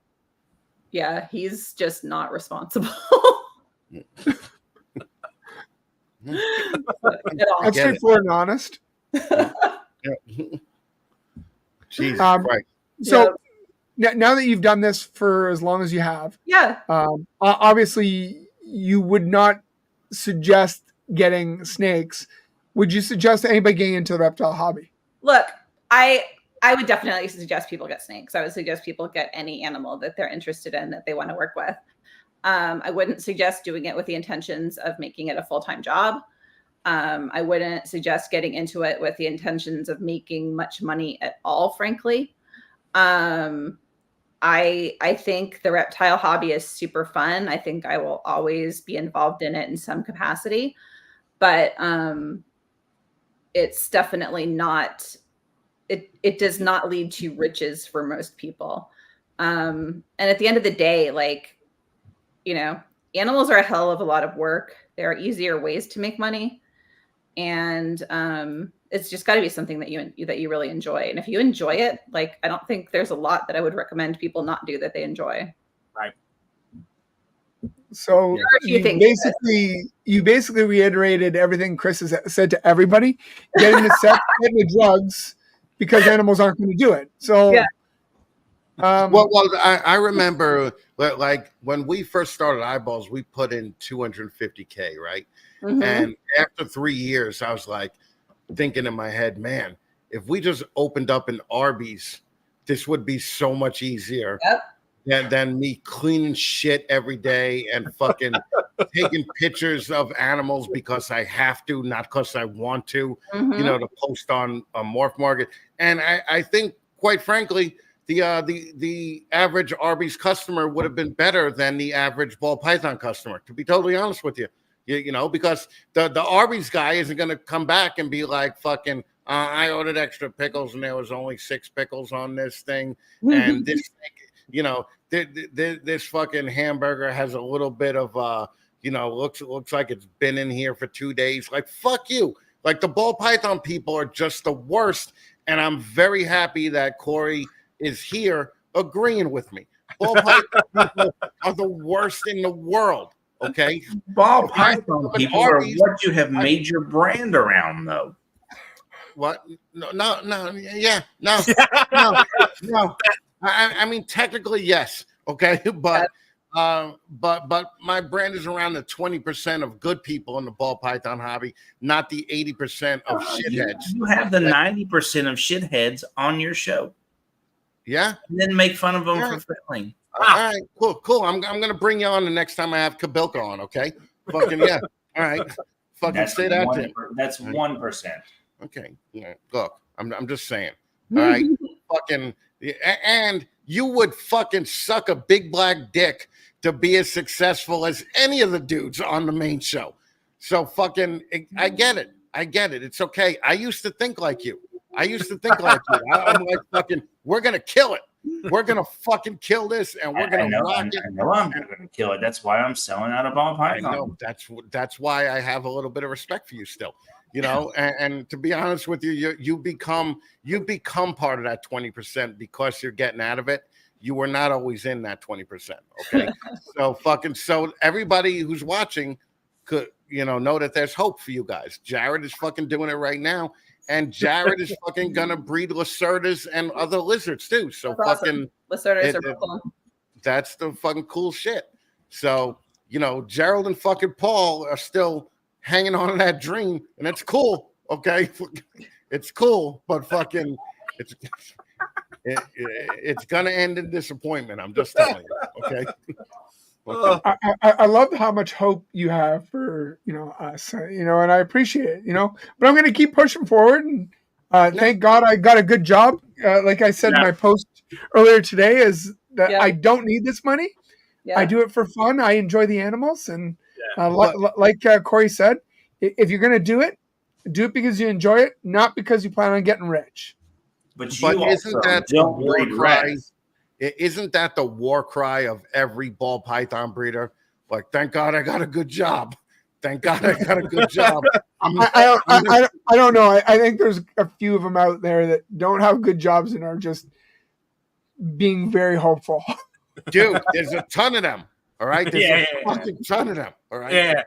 F: yeah, he's just not responsible.
A: That's straightforward and honest.
B: Jesus Christ.
A: So now that you've done this for as long as you have, obviously you would not suggest getting snakes. Would you suggest anybody getting into the reptile hobby?
F: Look, I would definitely suggest people get snakes. I would suggest people get any animal that they're interested in, that they want to work with. I wouldn't suggest doing it with the intentions of making it a full-time job. I wouldn't suggest getting into it with the intentions of making much money at all, frankly. I think the reptile hobby is super fun. I think I will always be involved in it in some capacity, but it's definitely not, it does not lead to riches for most people. And at the end of the day, animals are a hell of a lot of work. There are easier ways to make money. And it's just got to be something that you really enjoy. And if you enjoy it, I don't think there's a lot that I would recommend people not do that they enjoy.
D: Right.
A: So you basically reiterated everything Chris has said to everybody: getting the set, getting the drugs, because animals aren't going to do it. So,
B: I remember when we first started Eyeballs, we put in $250K, right? Mm-hmm. And after 3 years, I was like thinking in my head, man, if we just opened up an Arby's, this would be so much easier than me cleaning shit every day and fucking taking pictures of animals because I have to, not because I want to, to post on a Morph Market. And I think, quite frankly, the average Arby's customer would have been better than the average ball python customer, to be totally honest with you. Because the Arby's guy isn't going to come back and be like, fucking, I ordered extra pickles and there was only 6 pickles on this thing. And this, this fucking hamburger has a little bit of, looks like it's been in here for 2 days. Like, fuck you. Like, the ball python people are just the worst. And I'm very happy that Kori is here agreeing with me. Ball python people are the worst in the world. Okay,
C: ball python people are what you have made your brand around, though.
B: What? No. I mean, technically, yes. Okay, but my brand is around the 20% of good people in the ball python hobby, not the 80% of shitheads.
C: You have the 90% of shitheads on your show.
B: Yeah,
C: and then make fun of them for failing.
B: All right, cool. I'm gonna bring you on the next time I have Kabilka on. Okay, fucking yeah. All right, fucking say that.
C: That's 1%.
B: Okay, yeah. Look, I'm just saying. All right, fucking, and You would fucking suck a big black dick to be as successful as any of the dudes on the main show. So fucking, I get it. It's okay. I used to think like you. I'm like, fucking, we're going to kill it. We're going to fucking kill this, and we're going to rock it.
C: I know I'm going to kill it. That's why I'm selling out of ball python.
B: I know. That's why I have a little bit of respect for you still. You know, and to be honest with you, you become part of that 20% because you're getting out of it. You were not always in that 20%. Okay. So everybody who's watching could, know that there's hope for you guys. Jared is fucking doing it right now. And Jared is fucking gonna breed Lacerdas and other lizards too. So
F: that's
B: fucking
F: awesome. Lacerdas are cool.
B: That's the fucking cool shit. So, Gerald and fucking Paul are still hanging on to that dream, and it's cool. Okay. It's cool, but fucking it's gonna end in disappointment. I'm just telling you. Okay.
A: I love how much hope you have for us, and I appreciate it, but I'm going to keep pushing forward, and thank God I got a good job. Like I said in my post earlier today, is that I don't need this money. I do it for fun. I enjoy the animals, and like Kori said, if you're going to do it because you enjoy it, not because you plan on getting rich.
C: But isn't that
B: don't breed rats? Isn't that the war cry of every ball python breeder? Like, thank God I got a good job. Thank God I got a good job.
A: I don't know. I think there's a few of them out there that don't have good jobs and are just being very hopeful.
B: Dude, there's a ton of them. All right, there's a fucking ton of them. All right.
D: Yeah.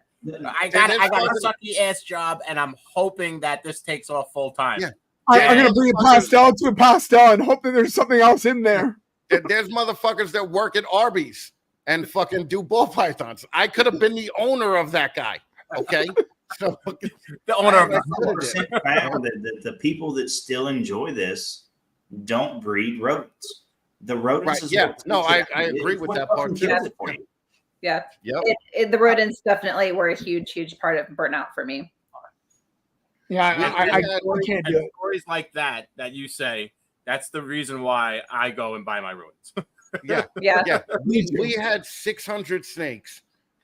D: I got a sucky ass job, and I'm hoping that this takes off full time.
B: Yeah.
A: I'm going to bring a pastel to a pastel and hope that there's something else in there.
B: There's motherfuckers that work at Arby's and fucking do ball pythons. I could have been the owner of that guy. Okay. So
D: the owner of
C: the people that still enjoy this don't breed rodents. The rodents,
B: right? Yeah, no, I agree with that part too.
F: Yeah,
B: yep.
F: The rodents definitely were a huge part of burnout for me.
A: Yeah, I can't do it.
D: Stories like that you say, that's the reason why I go and buy my rodents.
F: Yeah.
B: We had 600 snakes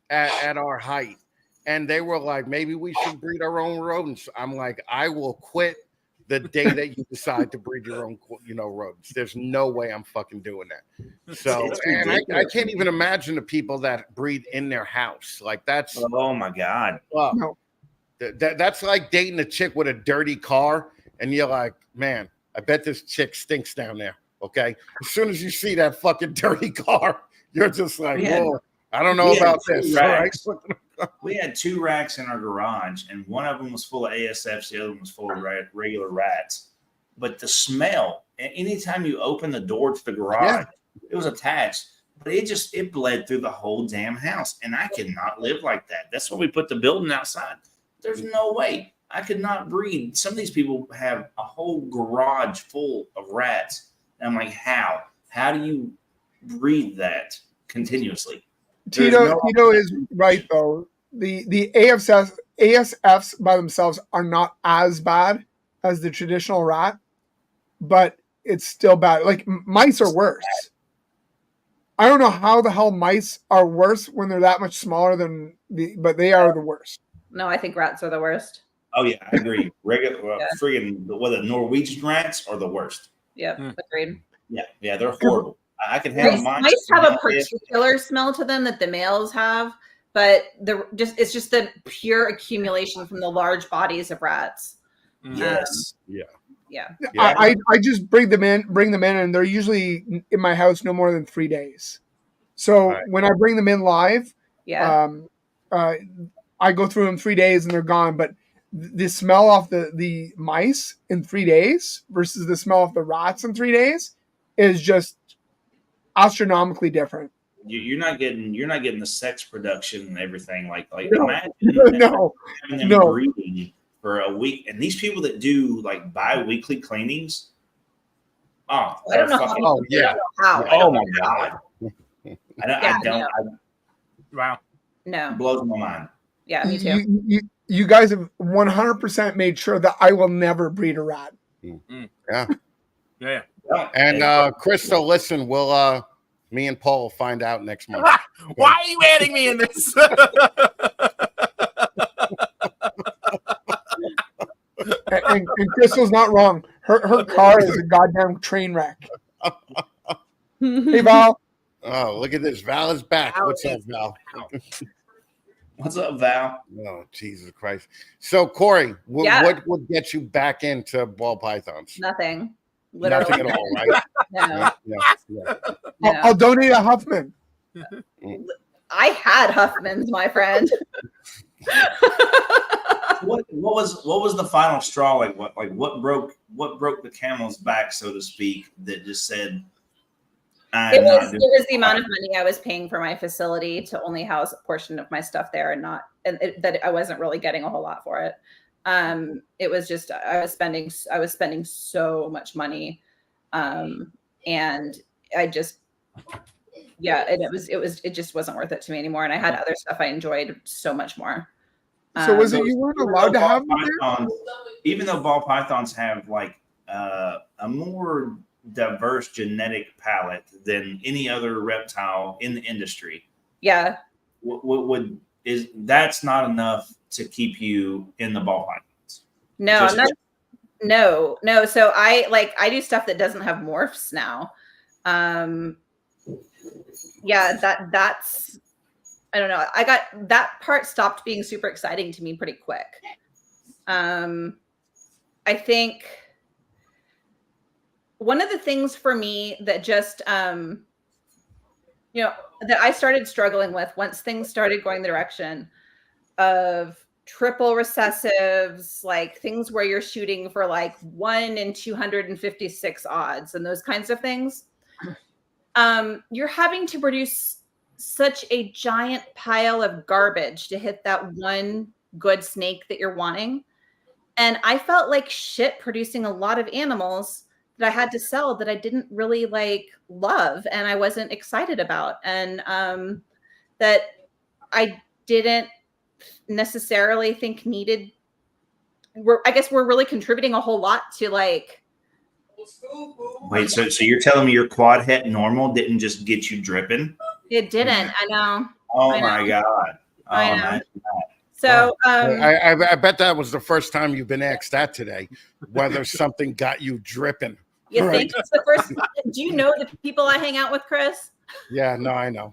B: at our height, and they were like, maybe we should breed our own rodents. I'm like, I will quit the day that you decide to breed your own, rodents. There's no way I'm fucking doing that. So, and I can't even imagine the people that breed in their house. Like that's,
C: oh my God.
B: Well, no. That's like dating a chick with a dirty car, and you're like, man, I bet this chick stinks down there. Okay. As soon as you see that fucking dirty car, you're just like, whoa, I don't know about this. Right?
C: We had 2 racks in our garage, and one of them was full of ASFs, the other one was full of regular rats. But the smell, anytime you open the door to the garage, it was attached, but it bled through the whole damn house. And I could not live like that. That's why we put the building outside. There's no way I could not breed. Some of these people have a whole garage full of rats. And I'm like, how? How do you breed that continuously?
A: Tito is right though. The ASFs by themselves are not as bad as the traditional rat, but it's still bad. Like mice are worse. I don't know how the hell mice are worse when they're that much smaller but they are the worst.
F: No, I think rats are the worst.
C: Oh yeah, I agree. Friggin' the Norwegian rats are the worst.
F: Yeah, agreed.
C: Yeah, they're horrible. I can handle mine.
F: Mice have a particular smell to them that the males have, but it's just the pure accumulation from the large bodies of rats.
C: Yes.
F: Yeah.
A: I just bring them in, and they're usually in my house no more than 3 days. So when I bring them in live, I go through them 3 days and they're gone. But the smell off the mice in 3 days versus the smell of the rats in 3 days is just astronomically different.
C: You're not getting the sex production and everything like
A: imagine
C: having them breeding for a week, and these people that do like bi-weekly cleanings.
F: I don't know how.
C: Oh my God. I don't.
D: Wow.
F: No.
C: It blows my mind.
F: Yeah, me too.
A: You guys have 100% made sure that I will never breed a rat.
B: Yeah.
D: Yeah.
B: And Crystal, listen, we'll me and Paul will find out next month.
D: Why are you adding me in this?
A: And Crystal's not wrong. Her car is a goddamn train wreck. Hey, Val.
B: Oh, look at this. Val is back. What's up, Val?
C: What's up, Val?
B: Oh, Jesus Christ. So, Kori, what would get you back into ball pythons?
F: Nothing. Literally.
B: Nothing at all, right?
F: No.
A: No. I'll donate a Huffman.
F: I had Huffmans, my friend.
C: What was the final straw? What broke the camel's back, so to speak, that just said
F: it was the amount of money I was paying for my facility to only house a portion of my stuff there, and that I wasn't really getting a whole lot for it. It was just I was spending so much money, and I just it just wasn't worth it to me anymore. And I had other stuff I enjoyed so much more.
A: So was it you weren't allowed to have them there?
C: Even though ball pythons have like a more diverse genetic palette than any other reptile in the industry.
F: Yeah.
C: That's not enough to keep you in the ball pythons?
F: No, no. So I do stuff that doesn't have morphs now. That's I don't know. I got that part stopped being super exciting to me pretty quick. I think one of the things for me that just, that I started struggling with once things started going the direction of triple recessives, like things where you're shooting for like 1 in 256 odds and those kinds of things. You're having to produce such a giant pile of garbage to hit that one good snake that you're wanting. And I felt like shit producing a lot of animals that I had to sell that I didn't really love and I wasn't excited about. And that I didn't necessarily think needed. I guess we're really contributing a whole lot to
C: Wait, so you're telling me your quad het normal didn't just get you dripping?
F: It didn't. I know.
C: Oh my God.
F: I know. So
B: I bet that was the first time you've been asked that today, whether something got you dripping.
F: You think it's the first? Do you know the people I hang out with, Chris?
B: Yeah, no, I know.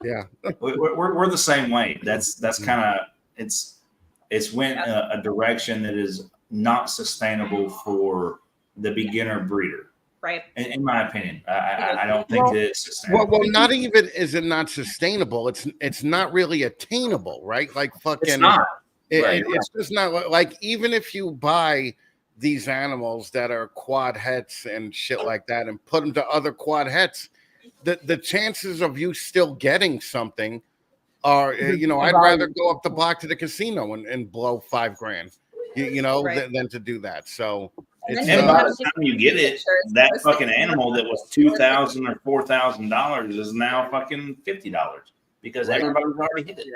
B: Yeah,
C: we're the same way. That's kind of it's went a direction that is not sustainable for the beginner breeder.
F: Right.
C: In my opinion, I don't think that it's sustainable.
B: Well, not even is it not sustainable. It's not really attainable, right? Like fucking.
C: It's not.
B: It's just not like, even if you buy these animals that are quad hets and shit like that and put them to other quad hets, the chances of you still getting something are, I'd rather go up the block to the casino and blow $5,000, than to do that. So.
C: And by the time you get it, that fucking animal that was $2,000 or $4,000 is now fucking $50 because everybody's already hit it.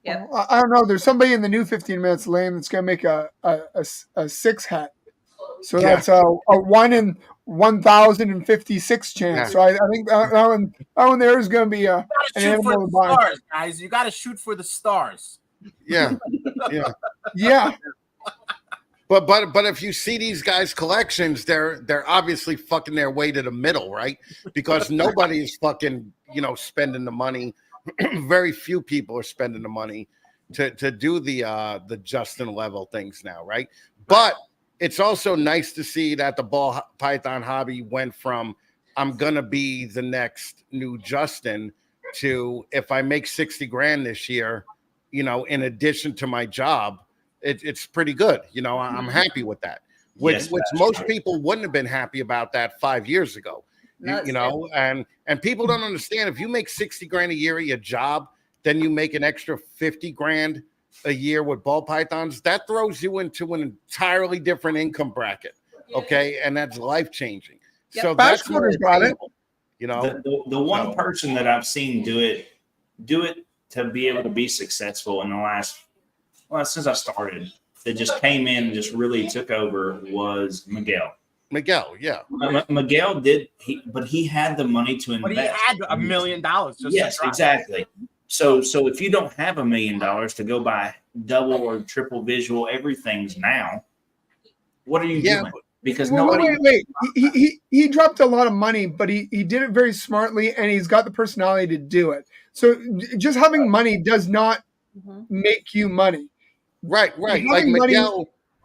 F: Yeah.
A: Well, I don't know. There's somebody in the new 15 Minutes Lame that's gonna make a 6 hat. So that's a 1 in 1,056 chance.
B: Yeah.
A: So I think that one there is gonna be an animal to buy.
D: Stars, guys. You got to shoot for the stars.
B: Yeah. But if you see these guys' collections, they're obviously fucking their way to the middle, right? Because nobody is fucking, spending the money. Very few people are spending the money to do the Justin level things now, right? But it's also nice to see that the ball python hobby went from I'm gonna be the next new Justin to, if I make $60,000 this year, in addition to my job. It's pretty good. I'm happy with that, which most people wouldn't have been happy about that 5 years ago. And people don't understand, if you make $60,000 a year at your job, then you make an extra $50,000 a year with ball pythons, that throws you into an entirely different income bracket. Okay. And that's life-changing.
A: Yep.
B: So that's what
A: got it.
C: The one person that I've seen do it to be able to be successful in the last, since I started, that just came in and just really took over was Miguel.
B: Miguel, yeah.
C: Miguel did, but he had the money to invest.
D: But he had $1 million.
C: Yes, exactly. So if you don't have $1 million to go buy double or triple visual everything's now, what are you doing? Because
A: wait. He dropped a lot of money, but he did it very smartly, and he's got the personality to do it. So just having money does not make you money.
B: Right. Like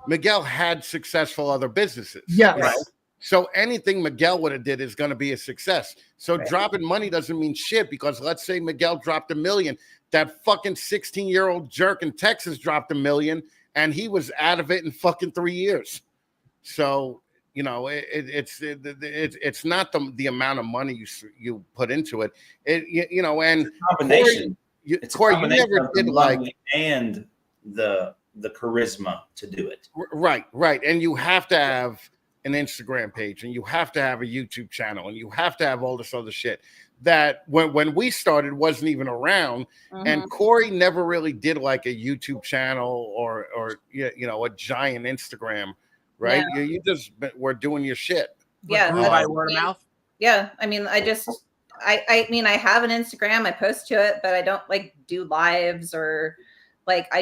B: Miguel had successful other businesses.
A: Yes.
B: Right? So anything Miguel would have did is going to be a success. So dropping money doesn't mean shit, because let's say Miguel dropped $1 million. That fucking 16-year-old jerk in Texas dropped $1 million, and he was out of it in fucking 3 years. So, you know, it's not the amount of money you put into it. You know, and
C: combination.
B: Corey, you never did like
C: and the charisma to do it.
B: Right. And you have to have an Instagram page, and you have to have a YouTube channel, and you have to have all this other shit that when we started wasn't even around. And Kori never really did like a YouTube channel or you know, a giant Instagram, right?
F: Yeah.
B: You just were doing your shit.
F: Yeah.
D: By word of mouth.
F: Yeah. I mean, I have an Instagram, I post to it, but I don't like do lives or like, I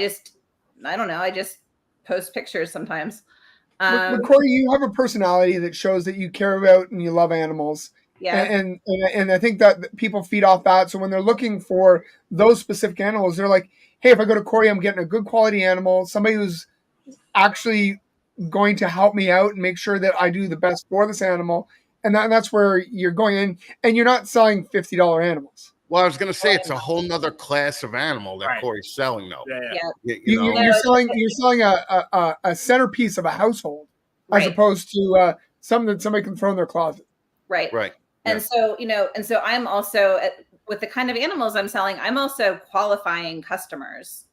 F: don't know. I just post pictures sometimes.
A: But Kori, you have a personality that shows that you care about and you love animals.
F: Yeah.
A: And I think that people feed off that. So when they're looking for those specific animals, they're like, hey, if I go to Kori, I'm getting a good quality animal, somebody who's actually going to help me out and make sure that I do the best for this animal. And that's where you're going in, and you're not selling $50 animals.
B: Well, I was going to say it's a whole nother class of animal that Kori's selling, though.
D: Yeah.
A: You're selling a centerpiece of a household, as opposed to something that somebody can throw in their closet.
F: Right. And so, you know, I'm also with the kind of animals I'm selling, I'm also qualifying customers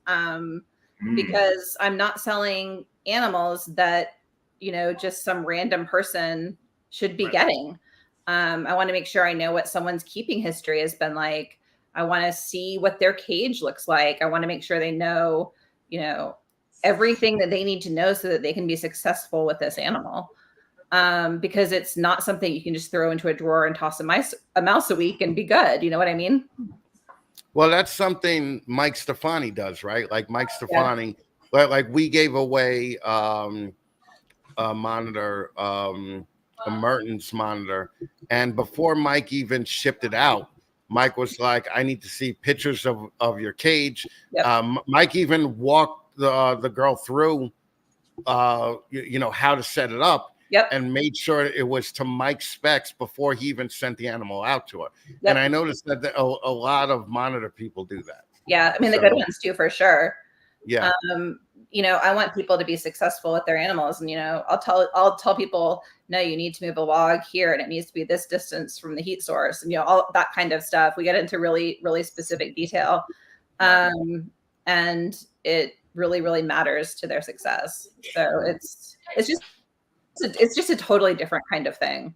F: because I'm not selling animals that, you know, just some random person should be getting. I want to make sure I know what someone's keeping history has been like. I want to see what their cage looks like. I want to make sure they know, you know, everything that they need to know so that they can be successful with this animal. Because it's not something you can just throw into a drawer and toss a mouse a week and be good. You know what I mean?
B: Well, that's something Mike Stefani does, right? Like Mike Stefani, like we gave away a monitor, a Mertens monitor, and before Mike even shipped it out, Mike was like, I need to see pictures of your cage. Mike even walked the girl through you know, how to set it up. And made sure it was to Mike's specs before he even sent the animal out to her. And I noticed that a lot of monitor people do that.
F: Yeah, I mean, the good ones too, for sure.
B: Yeah.
F: You know, I want people to be successful with their animals, and you know, I'll tell people, no, you need to move a log here, and it needs to be this distance from the heat source, and you know, all that kind of stuff. We get into really, really specific detail, and it really, really matters to their success. So it's just a totally different kind of thing.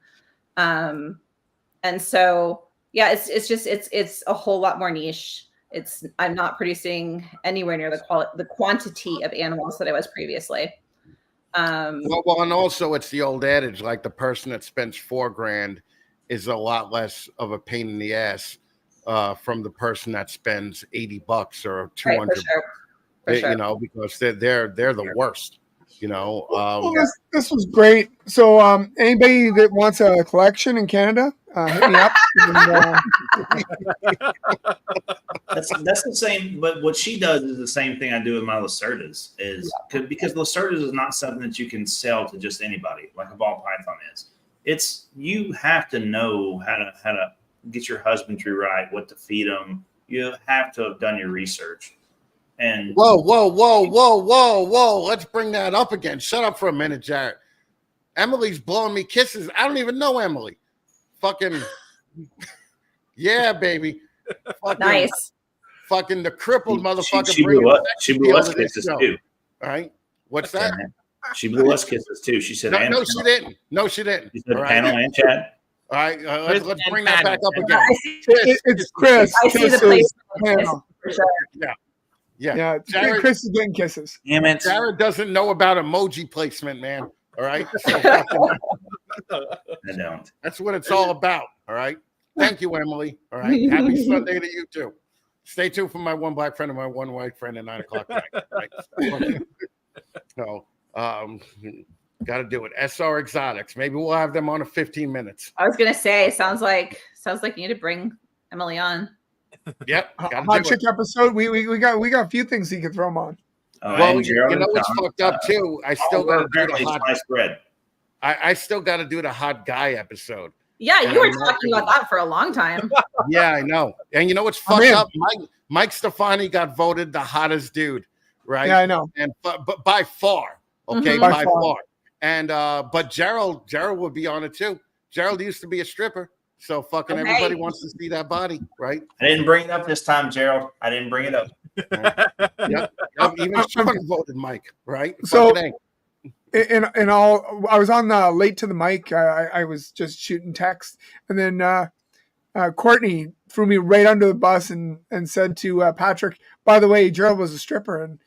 F: And so, yeah, it's a whole lot more niche. I'm not producing anywhere near the quantity of animals that I was previously.
B: Well, and also it's the old adage, like the person that spends $4,000 is a lot less of a pain in the ass from the person that spends $80 or $200. For sure. You know, because they're the worst. You know,
A: well, this was great. So, anybody that wants a collection in Canada, hit me up.
C: That's the same. But what she does is the same thing I do with my Lacerdas. Because Lacerdas is not something that you can sell to just anybody like a ball python is. It's you have to know how to get your husbandry right, what to feed them. You have to have done your research. And
B: whoa! Let's bring that up again. Shut up for a minute, Jared. Emily's blowing me kisses. I don't even know Emily. Fucking yeah, baby. Fucking,
F: nice.
B: Fucking the crippled motherfucker.
C: She blew us kisses too.
B: All right. What's that?
C: She blew us kisses too. She said,
B: "No, she didn't. No, she didn't."
C: She said, "Panel and chat."
B: All right, let's bring that back up again.
A: It's Chris.
F: I see the place.
B: Yeah.
A: Yeah.
B: Jared,
A: Chris is getting kisses.
C: Damn it.
B: Jared doesn't know about emoji placement, man. All right. So
C: I don't.
B: that's what it's all about. All right. Thank you, Emily. All right. Happy Sunday to you too. Stay tuned for my one black friend and my one white friend at 9:00 tonight. Right? So, got to do it. SR Exotics. Maybe we'll have them on in 15 minutes.
F: I was gonna say, sounds like you need to bring Emily on.
B: Yep.
A: Hot chick episode. We got a few things he could throw them on.
B: Well, you know what's fucked up too? I still got to do the hot
C: spread.
B: I still got to do the hot guy episode.
F: Yeah, you were talking about that for a long time.
B: Yeah, I know. And you know what's fucked up? Mike Stefani got voted the hottest dude, right?
A: Yeah, I know.
B: And but by far, okay, by far. And but Gerald would be on it too. Gerald used to be a stripper, so fucking everybody wants to see that body, right?
C: I didn't bring it up this time, Gerald. I didn't bring it up.
B: Yep. Even Sean voted Mike, right?
A: So. And all I was on late to the mic. I was just shooting text, and then Courtney threw me right under the bus and said to Patrick, "By the way, Gerald was a stripper." And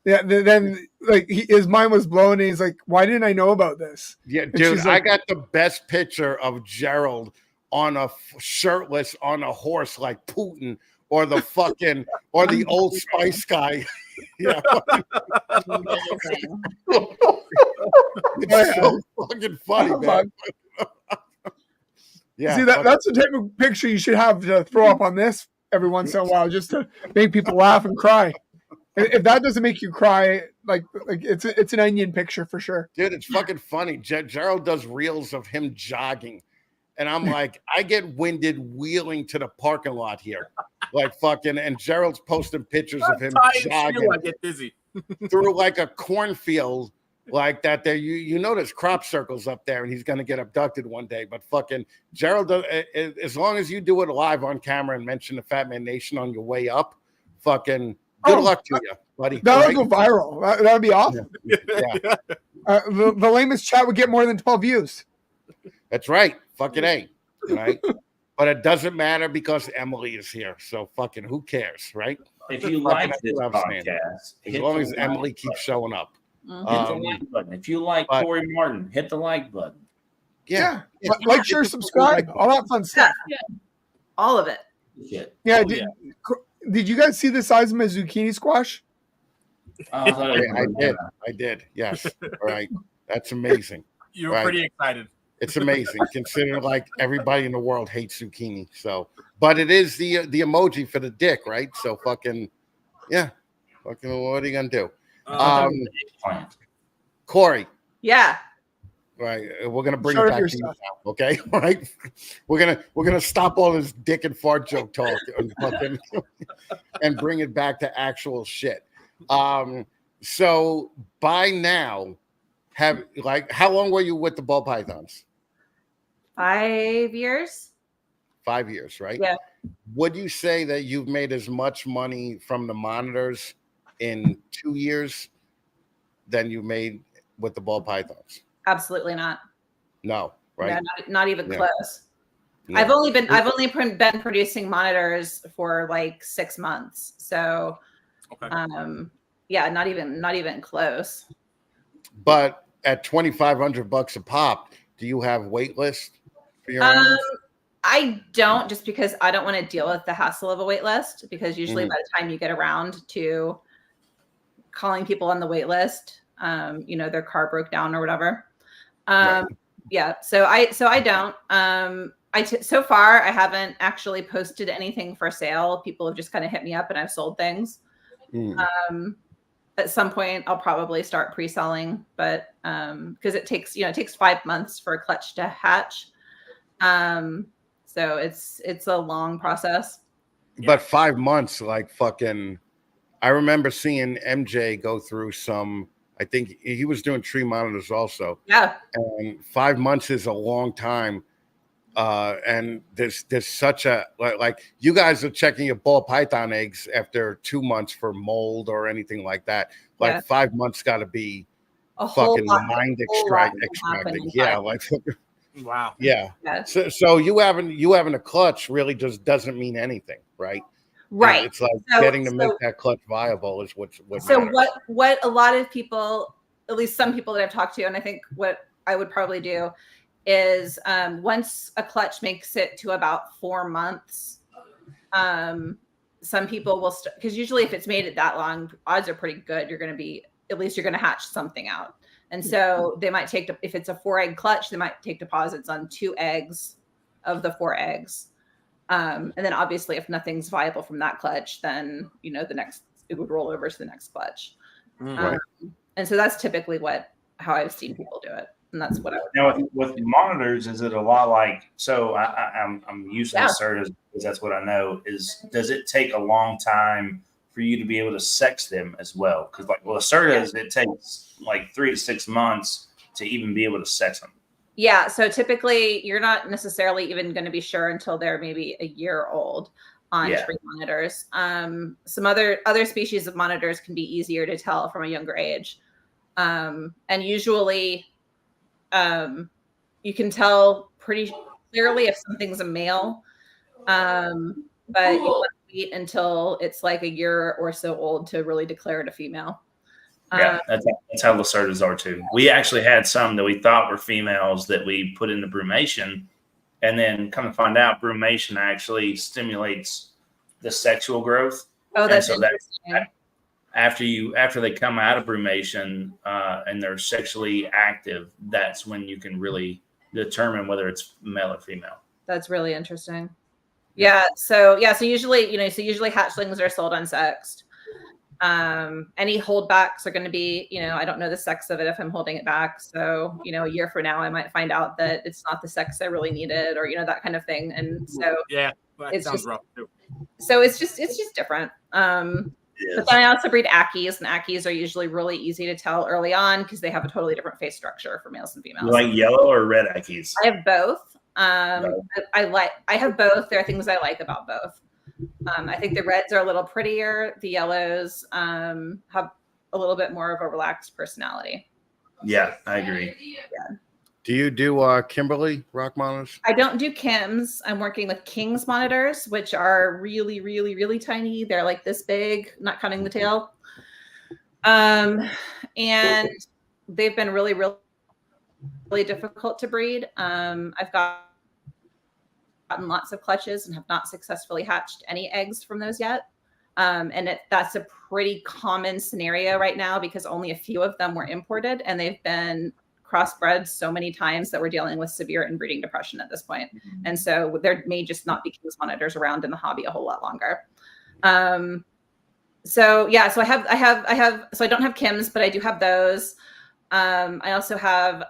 A: then like his mind was blown, and he's like, "Why didn't I know about this?"
B: Yeah,
A: and
B: dude,
A: like,
B: I got the best picture of Gerald on a shirtless on a horse like Putin or the fucking or the Old Spice guy. Yeah. It's so fucking funny, man. Yeah.
A: See, that's the type of picture you should have to throw up on this every once in a while, just to make people laugh and cry. If that doesn't make you cry, like it's an onion picture for sure.
B: Dude, it's fucking funny. Gerald does reels of him jogging. And I'm like, I get winded wheeling to the parking lot here. Like fucking, and Gerald's posting pictures of him jogging
D: I get dizzy.
B: through like a cornfield like that. There, you know, there's crop circles up there, and he's gonna get abducted one day. But fucking Gerald, does, as long as you do it live on camera and mention the Fat Man Nation on your way up, fucking good luck to you, buddy.
A: That'll go viral. That would be awesome.
B: Yeah.
A: The lamest chat would get more than 12 views.
B: That's right. Fucking A. Right. But it doesn't matter because Emily is here. So fucking who cares, right?
C: If you like this podcast,
B: as long as Emily keeps showing up.
C: Hit the like button. If you like Kori Martin, hit the like button.
B: Yeah.
A: Like, share, subscribe, all that fun stuff.
F: Yeah. All of it.
A: Yeah. Did you guys see the size of my zucchini squash?
B: I did. Yes. All right. That's amazing.
D: You were pretty excited.
B: It's amazing considering like everybody in the world hates zucchini. So, but it is the emoji for the dick, right? So fucking, yeah. Fucking, what are you gonna do? Kori.
F: Yeah.
B: Right. We're gonna bring it back to you now. Okay. All right. We're gonna stop all this dick and fart joke talk and bring it back to actual shit. So by now, how long were you with the ball pythons?
F: 5 years.
B: 5 years, right?
F: Yeah.
B: Would you say that you've made as much money from the monitors in 2 years than you made with the ball pythons?
F: Absolutely not.
B: No, right?
F: No, not even close.
B: No.
F: I've only been producing monitors for like 6 months. So, yeah, not even close.
B: But at $2,500 a pop, do you have wait list for your animals?
F: I don't, just because I don't want to deal with the hassle of a wait list, because usually by the time you get around to calling people on the wait list, their car broke down or whatever.
B: Right.
F: Yeah. So I don't, so far I haven't actually posted anything for sale. People have just kind of hit me up and I've sold things. At some point I'll probably start pre-selling, but because it takes 5 months for a clutch to hatch. So it's a long process.
B: But 5 months, like fucking, I remember seeing MJ go through some, I think he was doing tree monitors also.
F: Yeah.
B: And 5 months is a long time. And there's such a, like you guys are checking your ball python eggs after 2 months for mold or anything like that. Like 5 months got to be a fucking mind extracting. Yeah. Like,
D: wow.
B: Yeah. So you having a clutch really just doesn't mean anything, right?
F: Right.
B: It's like getting to make that clutch viable is what
F: so
B: matters.
F: what a lot of people, at least some people that I've talked to, and I think what I would probably do is once a clutch makes it to about 4 months, some people will because usually if it's made it that long, odds are pretty good you're going to hatch something out. And so they might take, if it's a 4-egg clutch, they might take deposits on 2 eggs of the 4 eggs. And then obviously if nothing's viable from that clutch, then, it would roll over to the next clutch.
B: Right.
F: And so that's typically how I've seen people do it. And that's what I would
C: now with monitors, is it a lot like, so I'm using Certas because that's what I know, does it take a long time for you to be able to sex them as well? Because Certas, it takes like 3 to 6 months to even be able to sex them.
F: Yeah. So typically you're not necessarily even going to be sure until they're maybe a year old on tree monitors. Some other species of monitors can be easier to tell from a younger age. And usually you can tell pretty clearly if something's a male, but you want to wait until it's like a year or so old to really declare it a female.
C: Yeah, that's how Lacertas are too. We actually had some that we thought were females that we put into brumation, and then come to find out brumation actually stimulates the sexual growth.
F: Oh, that's interesting.
C: After they come out of brumation and they're sexually active, that's when you can really determine whether it's male or female.
F: That's really interesting. Yeah. So usually, hatchlings are sold unsexed. Any holdbacks are going to be, I don't know the sex of it if I'm holding it back. So, a year from now, I might find out that it's not the sex I really needed, or, that kind of thing. And so
D: that sounds rough too.
F: So it's just different. But then I also breed Ackies, and Ackies are usually really easy to tell early on because they have a totally different face structure for males and females.
C: You like yellow or red Ackies?
F: I have both. I have both. There are things I like about both. I think the reds are a little prettier. The yellows have a little bit more of a relaxed personality.
C: Yeah, I agree.
F: Yeah.
B: Do you do Kimberly rock monitors?
F: I don't do Kims. I'm working with King's monitors, which are really, really, really tiny. They're like this big, not counting the tail. And they've been really, really, really difficult to breed. I've gotten lots of clutches and have not successfully hatched any eggs from those yet. And that's a pretty common scenario right now because only a few of them were imported, and they've been crossbred so many times that we're dealing with severe inbreeding depression at this point. And so there may just not be King's monitors around in the hobby a whole lot longer. So I don't have Kims, but I do have those. I also have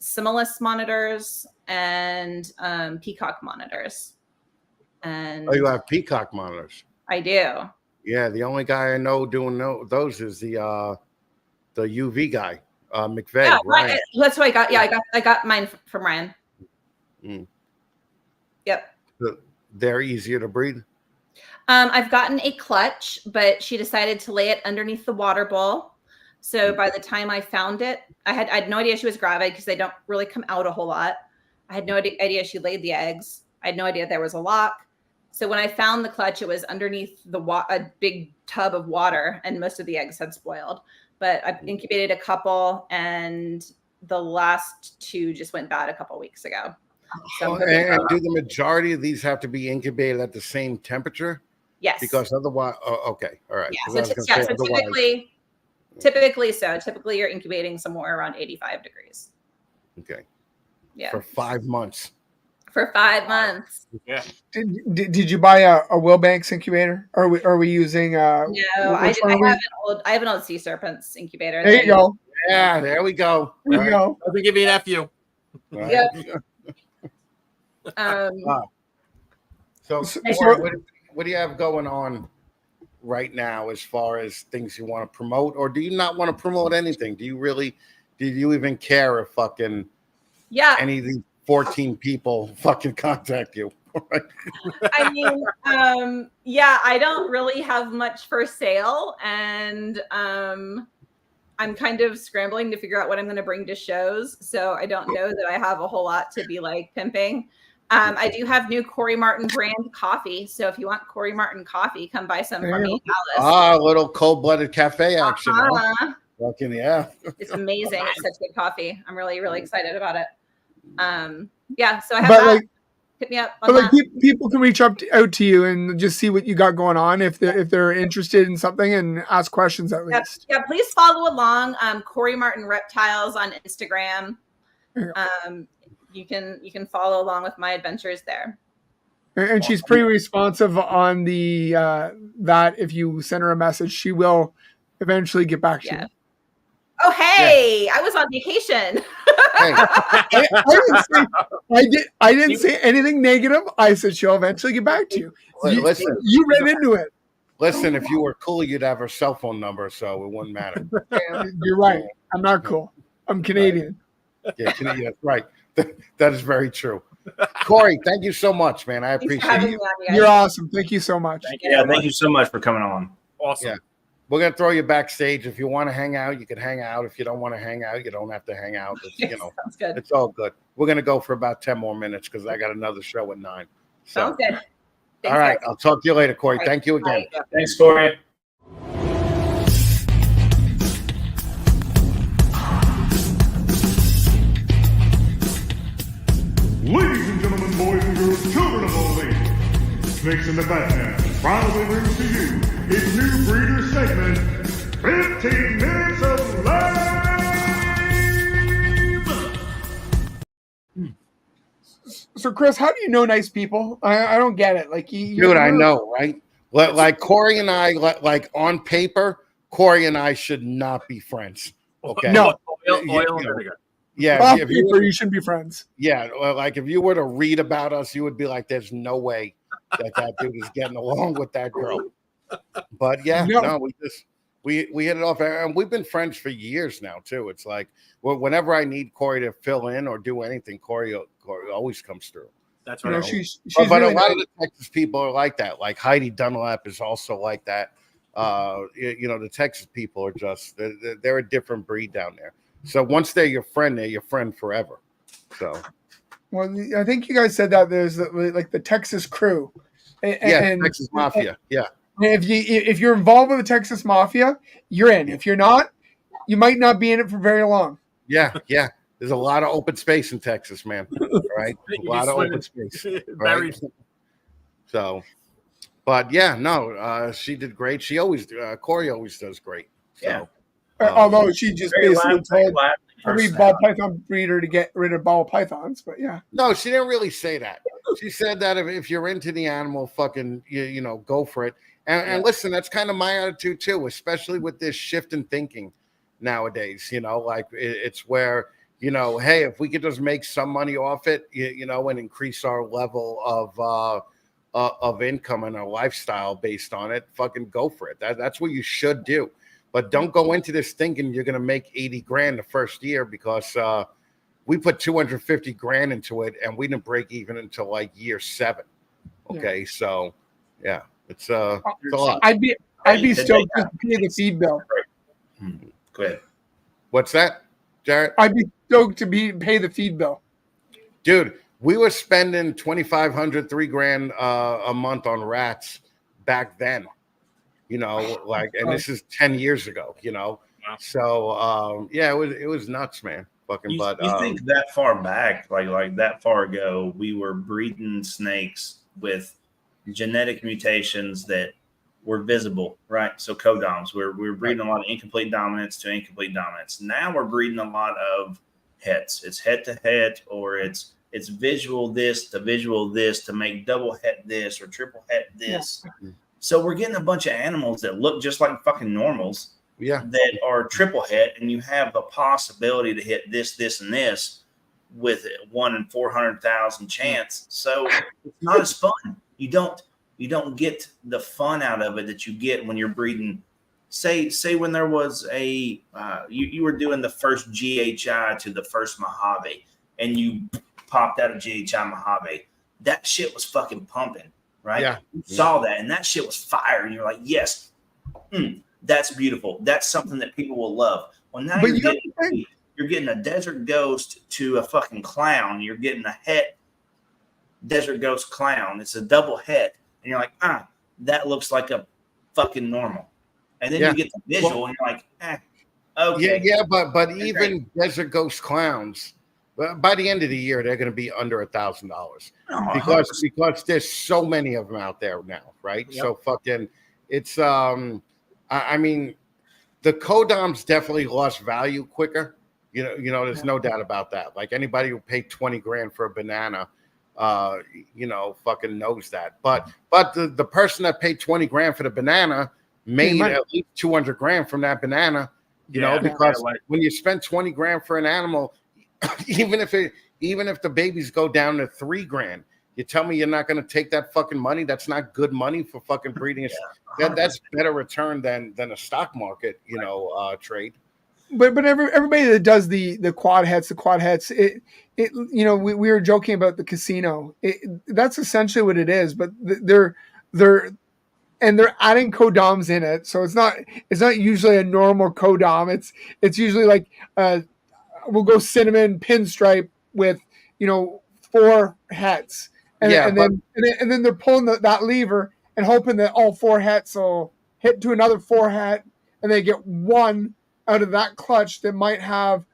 F: Similis monitors and Peacock monitors. And
B: you have Peacock monitors?
F: I do.
B: Yeah, the only guy I know doing those is the UV guy, McVeigh.
F: Yeah, Ryan. That's what I got. Yeah, I got mine from Ryan. Yep.
B: They're easier to breed.
F: I've gotten a clutch, but she decided to lay it underneath the water bowl. So by the time I found it, I had no idea she was gravid because they don't really come out a whole lot. I had no idea she laid the eggs. I had no idea there was a lock. So when I found the clutch, it was underneath a big tub of water, and most of the eggs had spoiled. But I incubated a couple, and the last 2 just went bad a couple weeks ago. So
B: and do the majority of these have to be incubated at the same temperature?
F: Yes.
B: Because otherwise, okay, all right.
F: Yeah, so typically you're incubating somewhere around 85 degrees.
B: Okay.
F: Yeah.
B: For 5 months.
F: For 5 months.
D: Yeah.
A: Did you buy a Wilbanks incubator? Or are we using?
F: No, I have an old Sea Serpents incubator.
A: There you go.
B: Yeah, there we go.
A: There you go.
D: Doesn't give you an FU.
B: Right.
F: Yep.
B: So what do you have going on right now as far as things you want to promote, or do you not want to promote anything? Do you even care if fucking any of these 14 people fucking contact you?
F: I mean, I don't really have much for sale, and I'm kind of scrambling to figure out what I'm going to bring to shows. So I don't know that I have a whole lot to be like pimping. I do have new Kori Martin brand coffee. So if you want Kori Martin coffee, come buy some from me in Dallas.
B: A little cold-blooded cafe action. Huh? Fucking yeah.
F: It's amazing. It's such good coffee. I'm really, really excited about it. Yeah, so I have that. Hit me up.
A: But people can reach out to you and just see what you got going on if they're interested in something and ask questions at least.
F: Yeah, please follow along. Kori Martin Reptiles on Instagram. You can follow along with my adventures there.
A: And she's pretty responsive on the that if you send her a message, she will eventually get back to you.
F: Oh, hey, I was on vacation.
B: Hey.
A: I didn't say anything negative. I said she'll eventually get back to you.
B: Listen,
A: you read into it.
B: Listen, if you were cool, you'd have her cell phone number, so it wouldn't matter.
A: You're right. I'm not cool. I'm Canadian.
B: Yeah, right. That is very true. Kori, thank you so much, man. I appreciate it.
A: You're awesome. Thank you so much.
C: Thank you so much for coming on.
D: Awesome.
B: Yeah. We're going to throw you backstage. If you want to hang out, you can hang out. If you don't want to hang out, you don't have to hang out. It's,
F: sounds good.
B: It's all good. We're going to go for about 10 more minutes because I got another show at 9. So,
F: sounds good. Thanks,
B: all right.
F: guys.
B: I'll talk to you later, Kori. Thank you again.
F: Bye.
C: Thanks, Kori.
E: Ladies and gentlemen, boys and girls, children of all ages, Snakes in the Batman proudly brings to you its new breeder segment, 15 Minutes of Lame!
A: So, Chris, how do you know nice people? I don't get it. Like,
B: dude, I know, right? Like Kori and I, like on paper, Kori and I should not be friends. Okay.
A: No.
D: Oil and vinegar.
B: Yeah,
A: if you shouldn't be friends.
B: Yeah, like if you were to read about us, you would be like, "There's no way that dude is getting along with that girl." But yeah, no, we hit it off, and we've been friends for years now too. It's like whenever I need Kori to fill in or do anything, Kori always comes through.
D: That's right.
A: She's
B: but
A: really
B: a lot of the Texas people are like that. Like Heidi Dunlap is also like that. The Texas people are just they're a different breed down there. So once they're your friend forever. So,
A: well, I think you guys said that there's like the Texas crew, and
B: Texas Mafia. Yeah,
A: if you're involved with the Texas Mafia, you're in. If you're not, you might not be in it for very long.
B: Yeah. There's a lot of open space in Texas, man. Right, a lot of open space. Right. So, but yeah, no, she did great. She always, Kori always does great. So.
C: Yeah.
A: Although she just basically told every ball python breeder to get rid of ball pythons, but yeah.
B: No, she didn't really say that. She said that if you're into the animal, fucking, go for it. And listen, that's kind of my attitude too, especially with this shift in thinking nowadays. Like it's where, hey, if we could just make some money off it, and increase our level of income and our lifestyle based on it, fucking go for it. That's what you should do. But don't go into this thinking you're going to make 80 grand the first year because we put 250 grand into it and we didn't break even until like year 7. Okay. So yeah, it's a lot.
A: I'd be stoked to pay the feed bill.
C: Go ahead.
B: What's that, Jarrett?
A: I'd be stoked to pay the feed bill.
B: Dude, we were spending $2,500, $3,000 a month on rats back then. And this is 10 years ago, Wow. So, it was nuts, man.
C: You think that far back, like that far ago, we were breeding snakes with genetic mutations that were visible, right? So codoms, we're breeding a lot of incomplete dominance to incomplete dominance. Now we're breeding a lot of hets. It's head to head, or it's visual this to make double het this or triple het this. Yeah. So we're getting a bunch of animals that look just like fucking normals, that are triple het, and you have a possibility to hit this, and this with 1 in 400,000 chance. So it's not as fun. You don't get the fun out of it that you get when you're breeding. Say when there was a you were doing the first GHI to the first Mojave, and you popped out a GHI Mojave. That shit was fucking pumping. Right?
B: Yeah.
C: You saw that, and that shit was fire, and you're like, yes, that's beautiful. That's something that people will love. Well, now you're getting a desert ghost to a fucking clown. You're getting a het Desert Ghost Clown. It's a double head. And you're like, that looks like a fucking normal. And then you get the visual and you're like, okay.
B: Yeah, but even Desert Ghost Clowns, by the end of the year, they're going to be under $1,000 because there's so many of them out there now, right? Yep. So fucking, it's I mean, the Kodoms definitely lost value quicker. You know, there's no doubt about that. Like anybody who paid $20,000 for a banana, fucking knows that. But the person that paid $20,000 for the banana made at least $200,000 from that banana. You know, because when you spend $20,000 for an animal, even if the babies go down to $3,000, you tell me you're not going to take that fucking money? That's not good money for fucking breeding. That's better return than a stock market, trade.
A: But everybody that does the quad hets, we were joking about the casino. That's essentially what it is. But they're adding codoms in it, so it's not usually a normal codom. It's usually like we'll go cinnamon pinstripe with 4 hets, and then they're pulling that lever and hoping that all 4 hets will hit to another 4 het, and they get one out of that clutch that might have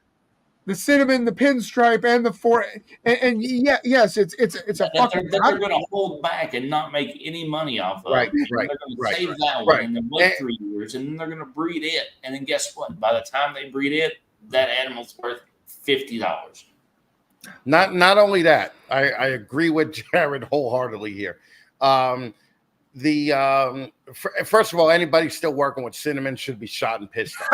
A: the cinnamon, the pinstripe, and the 4. And yes, it's a fucking.
C: They're going to hold back and not make any money off of.
B: Right.
C: They're going to save that one and then wait 3 years, and then they're going to breed it. And then guess what? By the time they breed it, that animal's worth $50.
B: Not only that, I agree with Jared wholeheartedly here. First of all, anybody still working with cinnamon should be shot and pissed off.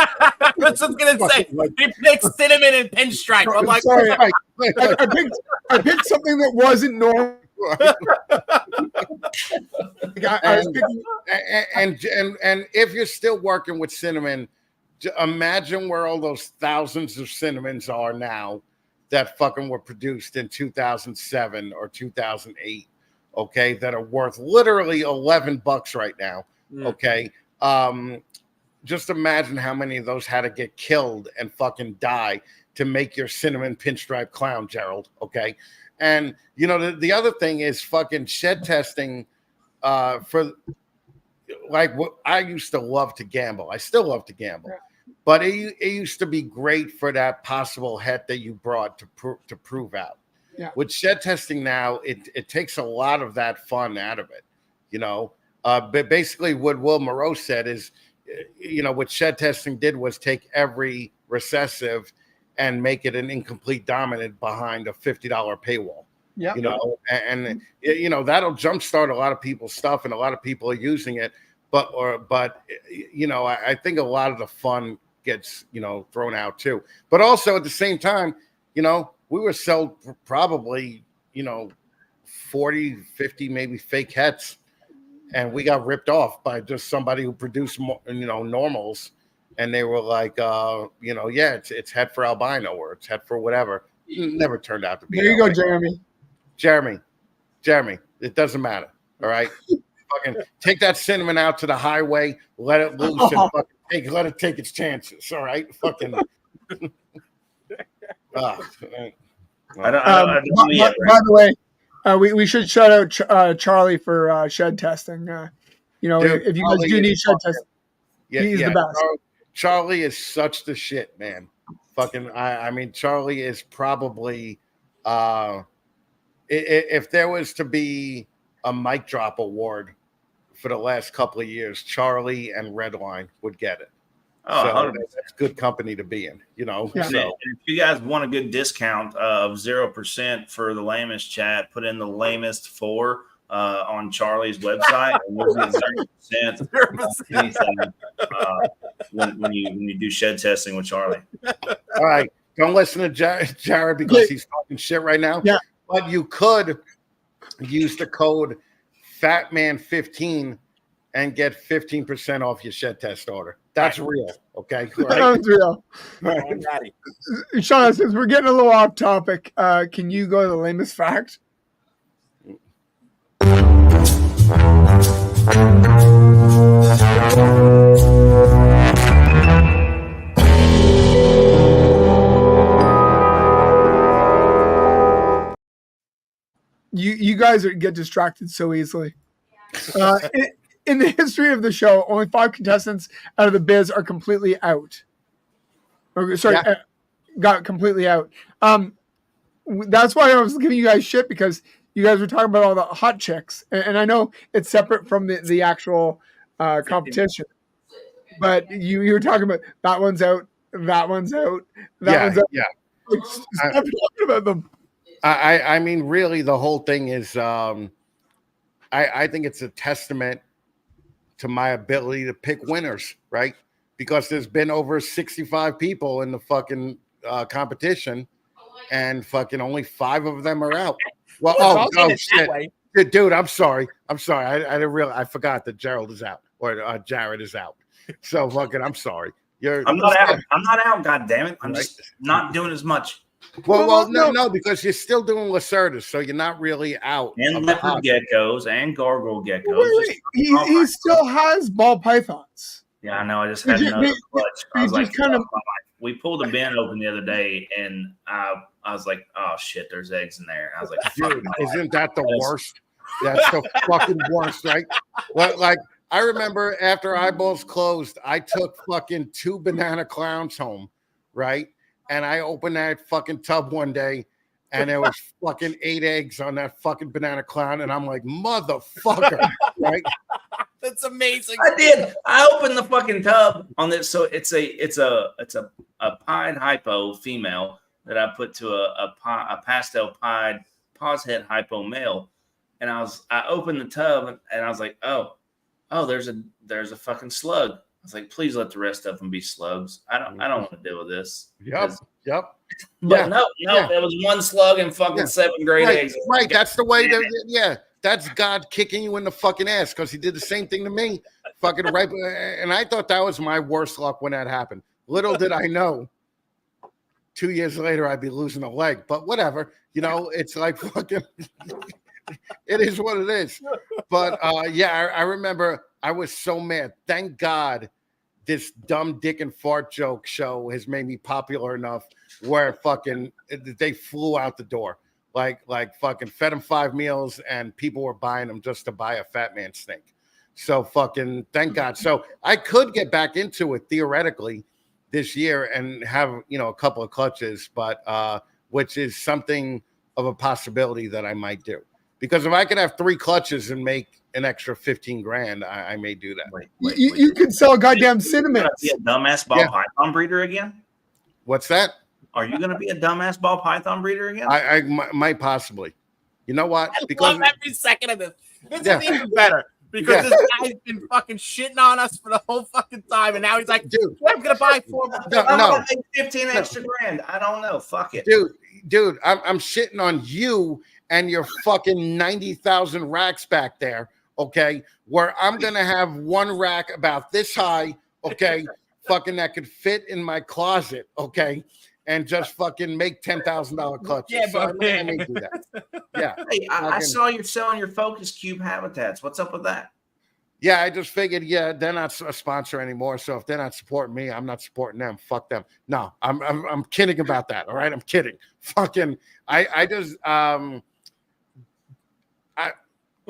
D: That's what I was gonna say. He picked cinnamon and pinstripe. I'm like,
A: sorry, I picked something that wasn't normal.
B: And if you're still working with cinnamon, imagine where all those thousands of cinnamons are now that fucking were produced in 2007 or 2008. Okay, that are worth literally $11 right now. Okay, just imagine how many of those had to get killed and fucking die to make your cinnamon pinstripe clown, Gerald. Okay, and the other thing is fucking shed testing. For like what I used to love to gamble. I still love to gamble, but it used to be great for that possible het that you brought to prove out. Yeah. With shed testing now, it takes a lot of that fun out of it, But basically, what Will Moreau said is, what shed testing did was take every recessive and make it an incomplete dominant behind a $50 paywall. Yeah, and that'll jumpstart a lot of people's stuff, and a lot of people are using it. But I think a lot of the fun gets thrown out too. But also at the same time, we were sold probably, 40, 50, maybe fake hets. And we got ripped off by just somebody who produced, normals. And they were like, it's het for albino or it's het for whatever. It never turned out to be.
A: There you go, Jeremy.
B: Jeremy, it doesn't matter. All right. Fucking take that cinnamon out to the highway, let it loose, and let it take its chances. All right. Fucking.
A: By the way, we should shout out Charlie for shed testing. Dude, if you guys do need shed testing, he's the best.
B: Charlie is such the shit, man. Fucking, I mean, Charlie is probably, if there was to be a mic drop award for the last couple of years, Charlie and Redline would get it.
C: Oh,
B: so that's good company to be in,
C: Yeah. So if you guys want a good discount of 0% for the Lamest Chat, put in the Lamest 4 on Charlie's website, and we'll get 0% when you do shed testing with Charlie.
B: All right, don't listen to Jared because he's talking shit right now.
A: Yeah,
B: but you could use the code FATMAN15 and get 15% off your shed test order. That's real, okay? Right?
A: That's real. Right. Sean, since we're getting a little off topic, can you go to the lamest fact? You guys get distracted so easily. In the history of the show, only 5 contestants out of the biz are completely out. Got completely out. That's why I was giving you guys shit, because you guys were talking about all the hot chicks, and I know it's separate from the actual competition, but you were talking about that one's out, that one's out, that one's out.
B: Yeah.
A: Stop talking about them.
B: I mean, really, the whole thing is, I think it's a testament to my ability to pick winners, right? Because there's been over 65 people in the fucking competition, and fucking only 5 of them are out. Well, shit. Dude, I'm sorry. I didn't realize. I forgot that Gerald is out, or Jared is out. So fucking, I'm sorry.
C: I'm not out. I'm not out. God damn it! I'm just not doing as much.
B: Well, no, because you're still doing Lacerdas, so you're not really out.
C: And leopard geckos and gargoyle geckos.
A: Wait. He still has ball pythons.
C: Yeah, I know. I just had another clutch. I was like, we pulled a bin open the other day, and I was like, oh shit, there's eggs in there. I was like,
B: dude, isn't that the worst? That's the fucking worst, right? Well, like, I remember after Eyeballs closed, I took fucking 2 banana clowns home, right? And I opened that fucking tub one day, and there was fucking 8 eggs on that fucking banana clown, and I'm like, motherfucker, right?
D: That's amazing.
C: I did. I opened the fucking tub on this, so it's a pied hypo female that I put to a pastel pied pause head hypo male, and I opened the tub, and I was like, oh, there's a fucking slug. I was like, please let the rest of them be slugs. I don't want to deal with this.
B: Yep.
C: But no, there was 1 slug and fucking 7 great eggs.
B: Right, that's the way that's God kicking you in the fucking ass, because he did the same thing to me. Fucking right. And I thought that was my worst luck when that happened. Little did I know 2 years later I'd be losing a leg. But whatever. It's like fucking it is what it is. But I remember I was so mad. Thank God this dumb dick and fart joke show has made me popular enough where fucking they flew out the door. Like fucking fed them 5 meals, and people were buying them just to buy a Fat Man snake. So fucking thank God. So I could get back into it theoretically this year and have, a couple of clutches, but which is something of a possibility that I might do. Because if I could have 3 clutches and make an extra 15 grand, I may do that.
A: Wait. You could sell goddamn cinnamon.
C: Be a dumbass ball python breeder again?
B: What's that?
C: Are you going to be a dumbass ball python breeder again?
B: I might possibly. You know what?
D: Because love every second of this. This is even better. Because this guy's been fucking shitting on us for the whole fucking time, and now he's like, dude, I'm going to buy 4 more.
C: I'm going to make 15 extra grand. I don't know. Fuck it.
B: Dude, I'm shitting on you and your fucking 90,000 racks back there, okay? Where I'm going to have 1 rack about this high, okay? Fucking that could fit in my closet, okay? And just fucking make $10,000 clutches.
C: Yeah, but
B: I may do that. Yeah.
C: Hey, I saw you're selling your Focus Cube habitats. What's up with that?
B: Yeah, I just figured, they're not a sponsor anymore. So if they're not supporting me, I'm not supporting them. Fuck them. No, I'm kidding about that. All right, I'm kidding. Fucking, I just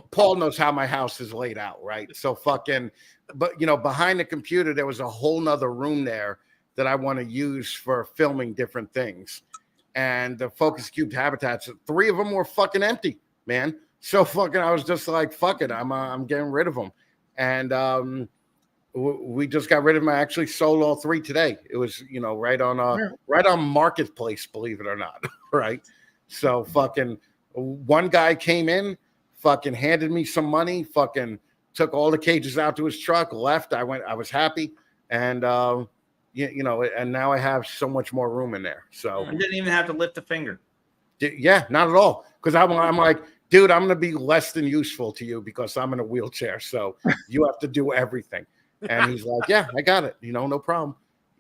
B: Paul knows how my house is laid out, right? So fucking, but behind the computer there was a whole nother room there that I want to use for filming different things. And the Focus Cube habitats, 3 of them were fucking empty, man. So fucking, I was just like, fuck it, I'm getting rid of them. And we just got rid of them. I actually sold all 3 today. It was, right on Marketplace, believe it or not, right? So fucking, one guy came in, fucking handed me some money, fucking took all the cages out to his truck, left. I was happy. And, and now I have so much more room in there. So
C: I didn't even have to lift a finger.
B: Yeah, not at all. Because I'm like, dude, I'm going to be less than useful to you because I'm in a wheelchair. So you have to do everything. And he's like, yeah, I got it. No problem.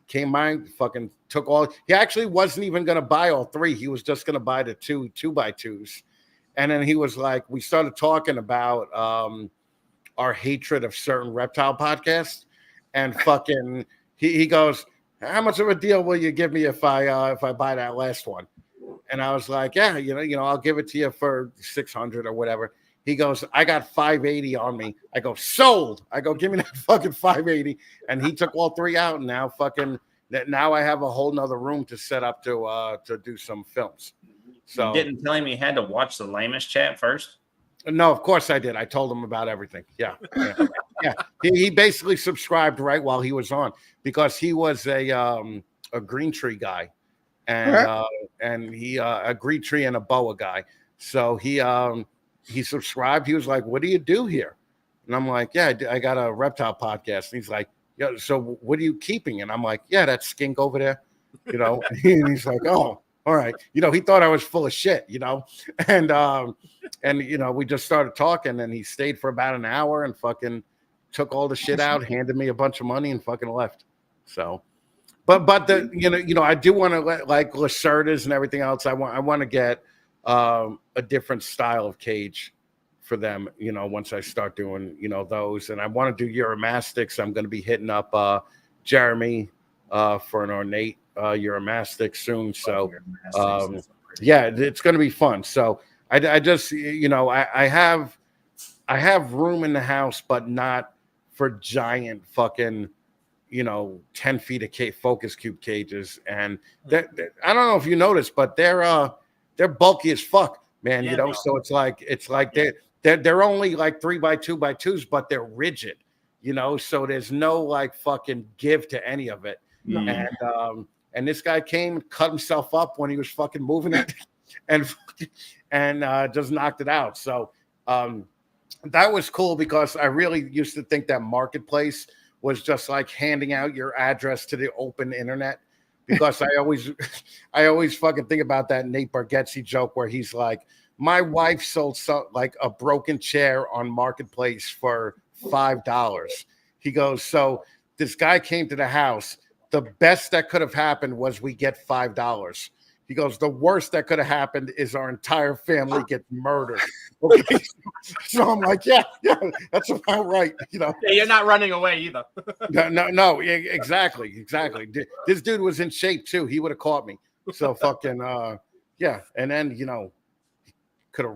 B: Came by, fucking took all. He actually wasn't even going to buy all 3. He was just going to buy the 2 2x2s. And then he was like, we started talking about our hatred of certain reptile podcasts. And fucking, he goes, how much of a deal will you give me if I buy that last one? And I was like, yeah, I'll give it to you for 600 or whatever. He goes, I got 580 on me. I go, sold. I go, give me that fucking 580. And he took all 3 out. And now I have a whole nother room to set up to do some films. So
C: you didn't tell him he had to watch the Lamest Chat first?
B: No, of course I did. I told him about everything. Yeah. He basically subscribed right while he was on because he was a green tree guy, and he a green tree and a boa guy. So he subscribed. He was like, "What do you do here?" And I'm like, "Yeah, I got a reptile podcast." And he's like, "Yeah, so what are you keeping?" And I'm like, "Yeah, that skink over there." And he's like, "Oh, all right." He thought I was full of shit. And we just started talking, and he stayed for about an hour and fucking took all the shit out, handed me a bunch of money, and fucking left. So, but I do want to let like Lacerdas and everything else. I want to get a different style of cage for them. Once I start doing those, and I want to do Uromastics. I'm going to be hitting up Jeremy for an ornate Uromastic soon. So yeah, it's going to be fun. So. I just, I have room in the house, but not for giant fucking, 10 feet of focus cube cages. And I don't know if you noticed, but they're bulky as fuck, man.
D: Yeah,
B: So it's like they're only like 3x2x2s, but they're rigid, So there's no like fucking give to any of it. And this guy came, cut himself up when he was fucking moving it. And just knocked it out. So that was cool because I really used to think that Marketplace was just like handing out your address to the open internet because I always fucking think about that Nate Bargatze joke where he's like, my wife sold like a broken chair on Marketplace for $5. He goes, so this guy came to the house. The best that could have happened was we get $5. He goes, the worst that could have happened is our entire family gets murdered. Okay. So I'm like, yeah, that's about right.
D: Yeah, you're not running away either.
B: No, exactly. This dude was in shape too. He would have caught me. So fucking, yeah. And then, could have.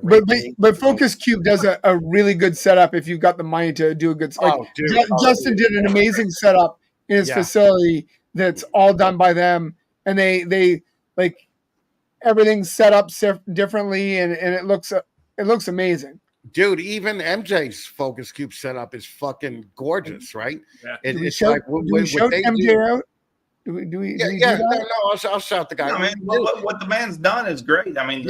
A: But Focus Cube does a really good setup if you've got the money to do a good. Justin did an amazing setup in his facility that's all done by them, and they like. Everything's set up differently, and it looks amazing.
B: Dude, even MJ's Focus Cube setup is fucking gorgeous, right?
A: Yeah. Do we shout MJ out? Do we?
B: I'll shout the guy.
C: No, man, what the man's done is great. I mean,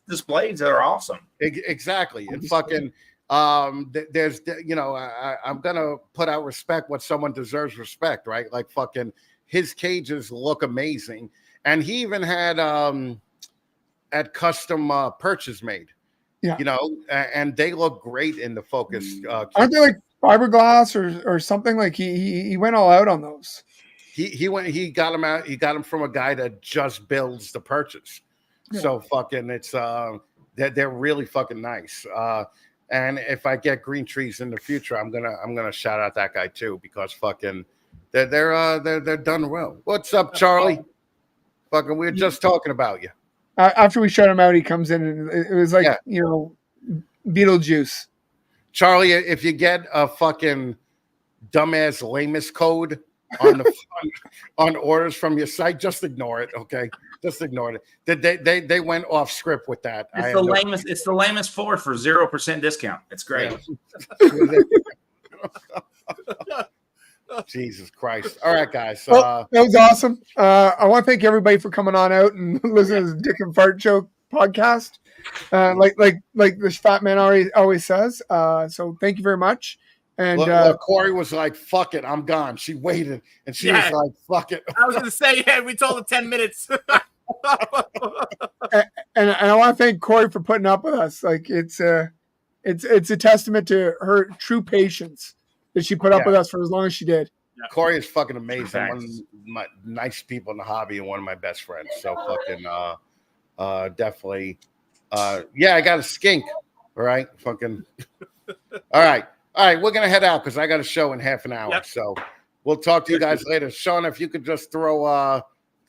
C: displays are awesome.
B: Exactly, and fucking. There's, I'm gonna put out respect. What someone deserves respect, right? Like fucking, his cages look amazing. And he even had custom perches made, and they look great in the Focus.
A: Aren't they like fiberglass or something? Like he went all out on those.
B: He got them out. He got them from a guy that just builds the perches. Yeah. So fucking, it's they're really fucking nice. And if I get green trees in the future, I'm gonna shout out that guy too because fucking they're done well. What's up, Charlie? Fucking, we were just talking about you.
A: After we shut him out, he comes in, and it was like, Beetlejuice.
B: Charlie, if you get a fucking dumbass Lamest code on the on orders from your site, just ignore it, okay? Just ignore it. They went off script with that.
C: It's the Lamest 4 for 0% discount. It's great.
B: Yeah. Jesus Christ. All right, guys.
A: That was awesome. I want to thank everybody for coming on out and listening to the Dick and Fart Joke podcast. Like this fat man always says. So thank you very much. And
B: Kori was like, fuck it, I'm gone. She waited and she was like, fuck it.
D: I was gonna say, we told her 10 minutes.
A: and I want to thank Kori for putting up with us. Like it's a testament to her true patience that she put up with us for as long as she did.
B: Kori is fucking amazing. One of my nice people in the hobby and one of my best friends. So fucking definitely. I got a skink. All right. Fucking. All right. We're gonna head out because I got a show in half an hour. Yep. So we'll talk to you guys later. Sean, if you could just throw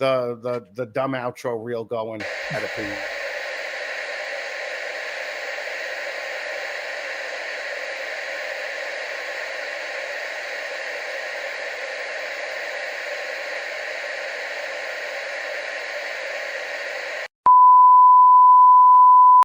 B: the dumb outro reel going at a